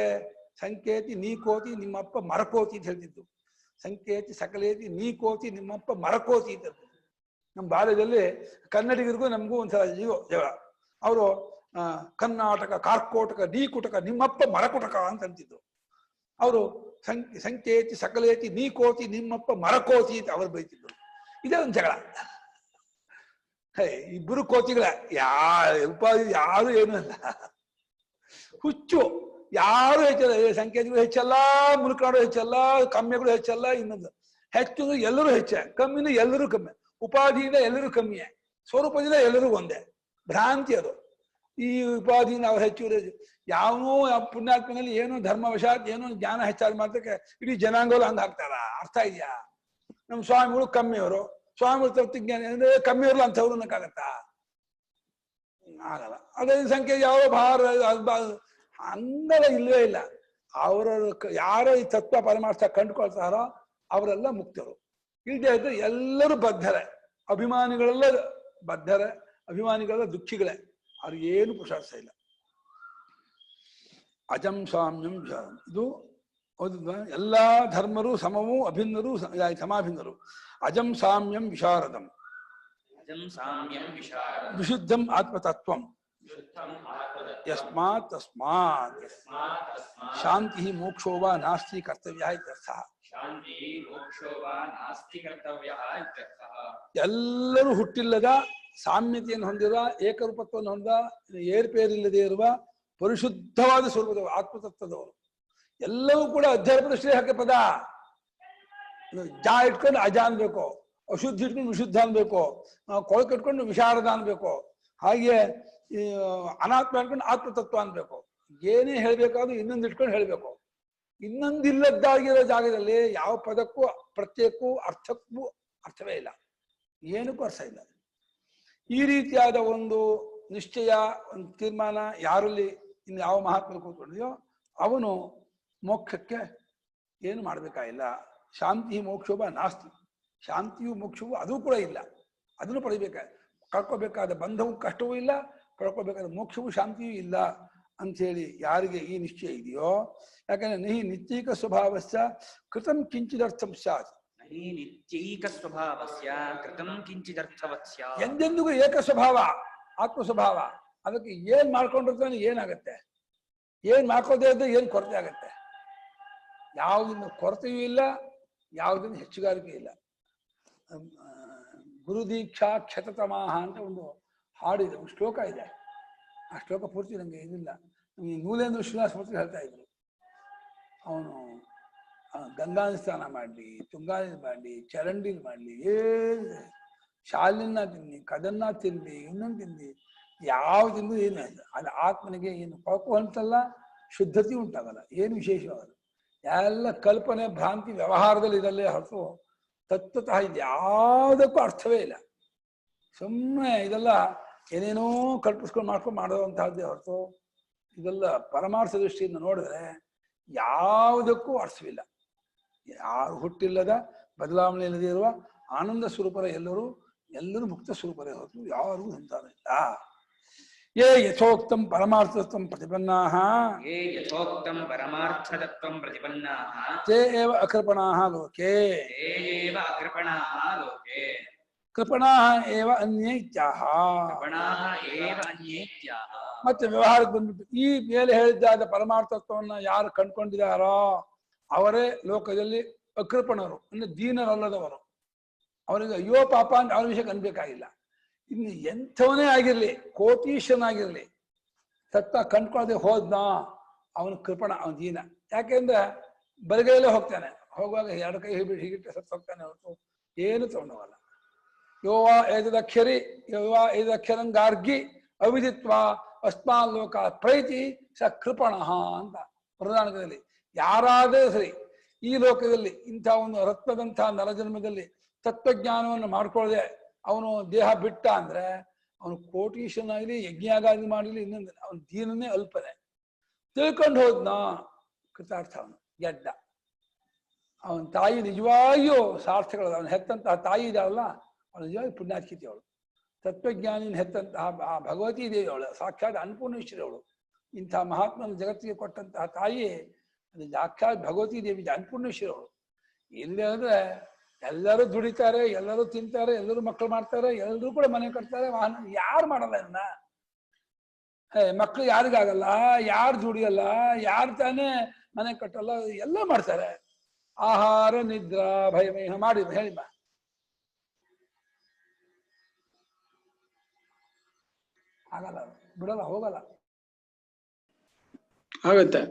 ಸಂಕೇತಿ ನೀ ಕೋತಿ ನಿಮ್ಮಪ್ಪ ಮರಕೋತಿ ಅಂತ ಹೇಳ್ತಿದ್ದು. ಸಂಕೇತಿ ಸಕಲೇತಿ ನೀ ಕೋತಿ ನಿಮ್ಮಪ್ಪ ಮರಕೋತಿ ಅಂತ. ನಮ್ಮ ಬಾಲ್ಯದಲ್ಲಿ ಕನ್ನಡಿಗರಿಗೂ ನಮಗೂ ಒಂದ್ಸಲ ಜಗಳ. ಅವರು ಕರ್ನಾಟಕ ಕಾರ್ಕೋಟಕ ನೀ ಕುಟಕ ನಿಮ್ಮಪ್ಪ ಮರಕುಟಕ ಅಂತ ಅಂತಿದ್ರು. ಅವರು ಸಂಕೇತಿ ಸಕಲೇತಿ ನೀ ಕೋತಿ ನಿಮ್ಮಪ್ಪ ಮರಕೋತಿ ಅಂತ ಅವರು ಬೈತಿದ್ರು. ಇದೇ ಒಂದು ಜಗಳ. ಇಬ್ಬರು ಕೋತಿಗಳ ಉಪಾಧಿ ಯಾರು ಏನೂ ಇಲ್ಲ. ಹುಚ್ಚು ಯಾರು ಹೆಚ್ಚಲ್ಲ. ಸಂಕೇತಗಳು ಹೆಚ್ಚಲ್ಲ, ಮುಳುಕ್ನಾಡು ಹೆಚ್ಚಲ್ಲ, ಕಮ್ಮಿಗಳು ಹೆಚ್ಚಲ್ಲ. ಇನ್ನೊಂದು ಹೆಚ್ಚು ಎಲ್ಲರೂ ಹೆಚ್ಚೆ, ಕಮ್ಮಿನೂ ಎಲ್ಲರೂ ಕಮ್ಮಿ. ಉಪಾಧಿಯಿಂದ ಎಲ್ಲರೂ ಕಮ್ಮಿಯೇ, ಸ್ವರೂಪದಿಂದ ಎಲ್ಲರೂ ಒಂದೇ. ಭ್ರಾಂತಿ ಅದು. ಈ ಉಪಾಧಿಯಿಂದ ಅವ್ರು ಹೆಚ್ಚು. ಯಾವನೋ ಪುಣ್ಯಾತ್ಮನಲ್ಲಿ ಏನೋ ಧರ್ಮವಶಾತ್ ಏನೋ ಜ್ಞಾನ ಹೆಚ್ಚಾದ ಮಾತ್ರಕ್ಕೆ ಇಡೀ ಜನಾಂಗಗಳು ಹಂಗ ಹಾಕ್ತಾರ. ಅರ್ಥ ಇದೆಯಾ? ನಮ್ಮ ಸ್ವಾಮಿಗಳು ಕಮ್ಮಿಯವರು, ಸ್ವಾಮಿಗಳು ತತ್ವಜ್ಞಾನಿ ಅಂದ್ರೆ ಕಮ್ಮಿಯವ್ರಲ್ಲ ಅಂಥವ್ರು ಅನ್ನಕ್ಕಾಗತ್ತಾ? ಆಗಲ್ಲ. ಅದೇ ಸಂಖ್ಯೆ ಯಾವ ಭಾರ ಹಂಗಲ್ಲ, ಇಲ್ಲವೇ ಇಲ್ಲ. ಯಾರೋ ಈ ತತ್ವ ಪರಮಾರ್ಥ ಕಂಡುಕೊಳ್ತಾರೋ ಅವರೆಲ್ಲ ಮುಕ್ತರು. ಇಲ್ಲದೆ ಇದ್ರೆ ಎಲ್ಲರೂ ಬದ್ಧರೆ. ಅಭಿಮಾನಿಗಳೆಲ್ಲ ಬದ್ಧರೆ, ಅಭಿಮಾನಿಗಳೆಲ್ಲ ದುಃಖಿಗಳೇ. ಅವ್ರಿಗೇನು ಪುರುಷಾರ್ಥ ಇಲ್ಲ. ಅಜಂ ಸಾಮ್ಯಂ ಇದು ಎಲ್ಲಾ ಧರ್ಮರು ಸಮವೂ ಅಭಿನ್ನರು ಸಮಾಭಿನ್ನರು. ಅಜಂ ಸಾಮ್ಯಂ ವಿಶಾರದಂ ವಿಶುದ್ಧಂ ಆತ್ಮತತ್ವಂ ಯಸ್ಮಾತ್ ತಸ್ಮಾತ್ ಶಾಂತಿ ಮೋಕ್ಷೋ ವಾ ನಾಸ್ತಿ ಕರ್ತವ್ಯ ಇತ್ಯರ್ಥಃ. ಎಲ್ಲರೂ ಹುಟ್ಟಿಲ್ಲದ, ಸಾಮ್ಯತೆಯನ್ನು ಹೊಂದಿರುವ, ಏಕರೂಪತ್ವವನ್ನು ಹೊಂದ, ಏರ್ಪೇರಿಲ್ಲದೆ ಇರುವ ಪರಿಶುದ್ಧವಾದ ಸ್ವರೂಪದವರು, ಆತ್ಮತತ್ವದವರು. ಎಲ್ಲವೂ ಕೂಡ ಅಧ್ಯಾತ್ಮದ ಶ್ರೇಯಕ್ಕೆ ಪದ. ಜಾ ಇಟ್ಕೊಂಡು ಅಜ ಅನ್ಬೇಕು, ಅಶುದ್ಧ ಇಟ್ಕೊಂಡು ವಿಶುದ್ಧ ಅನ್ಬೇಕು, ಕೊಳಕಿಟ್ಕೊಂಡು ವಿಶಾರದ ಅನ್ಬೇಕು, ಹಾಗೆ ಅನಾತ್ಮ ಇಟ್ಕೊಂಡು ಆತ್ಮತತ್ವ ಅನ್ಬೇಕು. ಏನೇ ಹೇಳ್ಬೇಕಾದ್ರೂ ಇನ್ನೊಂದು ಇಟ್ಕೊಂಡು ಹೇಳ್ಬೇಕು. ಇನ್ನೊಂದಿಲ್ಲದ್ದಾಗಿರೋ ಜಾಗದಲ್ಲಿ ಯಾವ ಪದಕ್ಕೂ ಪ್ರತ್ಯೇಕಕ್ಕೂ ಅರ್ಥಕ್ಕೂ ಅರ್ಥವೇ ಇಲ್ಲ, ಏನಕ್ಕೂ ಅರ್ಥ ಇಲ್ಲ. ಈ ರೀತಿಯಾದ ಒಂದು ನಿಶ್ಚಯ, ಒಂದು ತೀರ್ಮಾನ ಯಾರಲ್ಲಿ ಇನ್ನು ಯಾವ ಮಹಾತ್ಮರು ಕೂತ್ಕೊಂಡಿದೆಯೋ ಅವನು ಮೋಕ್ಷಕ್ಕೆ ಏನು ಮಾಡಬೇಕಾಗಿಲ್ಲ. ಶಾಂತಿ ಮೋಕ್ಷೋಭ ನಾಸ್ತಿ. ಶಾಂತಿಯು ಮೋಕ್ಷವು ಅದು ಕೂಡ ಇಲ್ಲ. ಅದನ್ನು ಕಳ್ಕೋಬೇಕಾದ ಬಂಧವೂ ಕಷ್ಟವೂ ಇಲ್ಲ, ಕಳ್ಕೋಬೇಕಾದ ಮೋಕ್ಷವೂ ಶಾಂತಿಯೂ ಇಲ್ಲ ಅಂಥೇಳಿ ಯಾರಿಗೆ ಈ ನಿಶ್ಚಯ ಇದೆಯೋ, ಯಾಕಂದ್ರೆ ನಹಿ ನಿತ್ಯೈಕ ಸ್ವಭಾವಸ್ಯ ಕೃತಂ ಕಿಂಚಿದರ್ಥಂ ಸ್ಯಾತ್. ನಹಿ ನಿತ್ಯೈಕ ಸ್ವಭಾವಸ್ಯ ಕೃತಂ ಕಿಂಚಿದರ್ಥವತ್ಸ್ಯ. ಎಂದೆಂದಿಗೂ ಏಕ ಸ್ವಭಾವ, ಆತ್ಮ ಸ್ವಭಾವ. ಅದಕ್ಕೆ ಏನ್ ಮಾಡ್ಕೊಂಡಿರ್ತಾನೆ ಏನಾಗತ್ತೆ, ಏನ್ ಮಾಡ್ಕೋದೇ ಇದ್ದರೆ ಏನ್ ಕೊರತೆ ಆಗತ್ತೆ. ಯಾವುದರಿಂದ ಕೊರತೆಯೂ ಇಲ್ಲ, ಯಾವುದರಿಂದ ಹೆಚ್ಚುಗಾರಿಕೆ ಇಲ್ಲ. ಗುರುದೀಕ್ಷಾ ಕ್ಷತತಮಾಹ ಅಂತ ಒಂದು ಹಾಡಿದೆ, ಒಂದು ಶ್ಲೋಕ ಇದೆ. ಆ ಶ್ಲೋಕ ಪೂರ್ತಿ ನನಗೆ ಇದಿಲ್ಲ. ಈ ನೂಲೇಂದ್ರ ಶ್ರೀನಿವಾಸ ಹೇಳ್ತಾ ಇದ್ರು, ಅವನು ಗಂಗಾನ ಸ್ನಾನ ಮಾಡಲಿ, ತುಂಗಾನ ಮಾಡಲಿ, ಚರಂಡಿಲ್ ಮಾಡಲಿ, ಏನು ಶಾಲಿನ ತಿನ್ನಿ, ಕದನ್ನ ತಿನ್ನಿ, ಇನ್ನೊಂದು ತಿನ್ನಿ, ಯಾವುದಿಂದು ಏನು ಅದು ಆತ್ಮನಿಗೆ ಏನು ಕೊಳಕು ಅಂತಲ್ಲ, ಶುದ್ಧತೆ ಉಂಟಾಗಲ್ಲ, ಏನು ವಿಶೇಷವಾಗಲ್ಲ. ಎಲ್ಲ ಕಲ್ಪನೆ ಭ್ರಾಂತಿ ವ್ಯವಹಾರದಲ್ಲಿ ಇದಲ್ಲೇ ಹೊರತು ತತ್ವತಃ ಇದು ಯಾವುದಕ್ಕೂ ಅರ್ಥವೇ ಇಲ್ಲ. ಸುಮ್ಮನೆ ಇದೆಲ್ಲ ಏನೇನೋ ಕಲ್ಪಿಸ್ಕೊಂಡು ಮಾಡೋವಂತಹದ್ದೇ ಹೊರತು ಇದೆಲ್ಲ ಪರಮಾರ್ಥ ದೃಷ್ಟಿಯಿಂದ ನೋಡಿದ್ರೆ ಯಾವುದಕ್ಕೂ ಅರ್ಥವಿಲ್ಲ. ಯಾರು ಹುಟ್ಟಿಲ್ಲದ ಬದಲಾವಣೆ ಇಲ್ಲದೆ ಇರುವ ಆನಂದ ಸ್ವರೂಪರ ಎಲ್ಲರೂ ಮುಕ್ತ ಸ್ವರೂಪರೇ ಹೊರತು ಯಾರಿಗೂ ಸಂತಾನ ಇಲ್ಲ. ಯೇ ಯಥೋಕ್ತಂ ಪರಮಾರ್ಥತತ್ವಂ ಪ್ರತಿಪನ್ನಾಃ ಯೇ ಯಥೋಕ್ತಂ ಪರಮಾರ್ಥತತ್ವಂ ಪ್ರತಿಪನ್ನಾಃ ತೇ ಏವ ಅಕೃಪಣಾಃ ಲೋಕೆ. ತೇ ಏವ ಅಕೃಪಣಾಃ ಲೋಕೆ. ಕೃಪಣಾಃ ಏವ ಅನ್ಯೇ ಇತ್ಯಾಹ. ಕೃಪಣಾಃ ಏವ ಅನ್ಯೇತ್ಯಾಹ. ಮತ್ತೆ ವ್ಯವಹಾರಕ್ಕೆ ಬಂದ್ಬಿಟ್ಟು ಈ ಮೇಲೆ ಹೇಳಿದ್ದಾದ ಪರಮಾರ್ಥತ್ವವನ್ನ ಯಾರು ಕಂಡುಕೊಂಡಿದ್ದಾರೋ ಅವರೇ ಲೋಕದಲ್ಲಿ ಅಕೃಪಣರು, ಅಂದ್ರೆ ದೀನರಲ್ಲದವರು. ಅವರಿಗೆ ಅಯ್ಯೋ ಪಾಪ ಅಂತ ಅವ್ರ ವಿಷಯಕ್ಕೆ ಅನ್ಬೇಕಾಗಿಲ್ಲ. ಇನ್ನು ಎಂಥವನೇ ಆಗಿರ್ಲಿ, ಕೋಟೀಶನಾಗಿರ್ಲಿ, ತತ್ವ ಕಂಡ್ಕೊಳ್ಳದೆ ಹೋದ್ನಾ ಅವನು ಕೃಪಣ, ಅವನ ದೀನ. ಯಾಕೆಂದ್ರೆ ಬಲಗೈಯಲ್ಲೇ ಹೋಗ್ತಾನೆ, ಹೋಗುವಾಗ ಎರಡು ಕೈ ಹೀಗಿಟ್ಟೆ ಸತ್ತು ಹೋಗ್ತಾನೆ ಹೊರತು ಏನು ತಗೊಂಡೋಗಲ್ಲ. ಯೋವಾ ಏತದಕ್ಷರಿ ಯೋವಾ ಏತದಕ್ಷರಂಗಾರ್ಗಿ ಅವಿದಿತ್ವ ಅಸ್ಮಾನ್ ಲೋಕ ಪ್ರೈತಿ ಸ ಕೃಪಣ ಅಂತ ಪ್ರಧಾನದಲ್ಲಿ. ಯಾರಾದರೂ ಸರಿ ಈ ಲೋಕದಲ್ಲಿ ಇಂಥ ಒಂದು ರತ್ನದಂತಹ ನರಜನ್ಮದಲ್ಲಿ ತತ್ವಜ್ಞಾನವನ್ನು ಮಾಡ್ಕೊಳ್ಳದೆ ಅವನು ದೇಹ ಬಿಟ್ಟ ಅಂದ್ರೆ ಅವನು ಕೋಟೀಶನಾಗಲಿ ಯಜ್ಞಾಗಾದಿ ಮಾಡಲಿ ಇನ್ನೊಂದು ಅವನ ದೀನನೇ ಅಲ್ಪನೆ. ತಿಳ್ಕೊಂಡು ಹೋದ್ನ ಕೃತಾರ್ಥ, ಅವನು ಗೆಡ್ಡ. ಅವನ ತಾಯಿ ನಿಜವಾಗಿಯೂ ಸಾರ್ಥಕಗಳು. ಅವನು ಹೆತ್ತಂತಹ ತಾಯಿ ಇದ್ದಾಳಲ್ಲ, ಅವಳು ನಿಜವಾಗಿ ಪುಣ್ಯಾತ್ಕಿತಿ. ಅವಳು ತತ್ವಜ್ಞಾನಿನ ಹೆತ್ತಂತಹ ಆ ಭಗವತೀ ದೇವಿ, ಅವಳು ಸಾಕ್ಷಾತ್ ಅನ್ನಪೂರ್ಣೇಶ್ವರಿ. ಅವಳು ಇಂಥ ಮಹಾತ್ಮನ ಜಗತ್ತಿಗೆ ಕೊಟ್ಟಂತಹ ತಾಯಿ ಅದು ಸಾಕ್ಷಾತ್ ಭಗವತೀ ದೇವಿ ಅನ್ನಪೂರ್ಣೇಶ್ವರಿ. ಅವಳು ಇಲ್ಲಿ ಅಂದ್ರೆ ಎಲ್ಲರೂ ದುಡಿತಾರೆ, ಎಲ್ಲರೂ ತಿಂತಾರೆ, ಎಲ್ಲರೂ ಮಕ್ಕಳು ಮಾಡ್ತಾರೆ, ಎಲ್ಲರೂ ಕೂಡ ಮನೆ ಕಟ್ತಾರೆ, ವಾಹನ. ಯಾರು ಮಾಡಲ್ಲ ಇದನ್ನ? ಮಕ್ಕಳು ಯಾರಿಗಾಗಲ್ಲ, ಯಾರು ದುಡಿಯಲ್ಲ, ಯಾರು ತಾನೇ ಮನೆ ಕಟ್ಟಲ್ಲ, ಎಲ್ಲ ಮಾಡ್ತಾರೆ. ಆಹಾರ ನಿದ್ರಾ ಭಯಮೇಹ ಮಾಡಿ ಹೇಳಿ ಬಾ. ಆಗಲ್ಲ, ಬಿಡಲ್ಲ, ಹೋಗಲ್ಲ. ಆಗತ್ತೆ.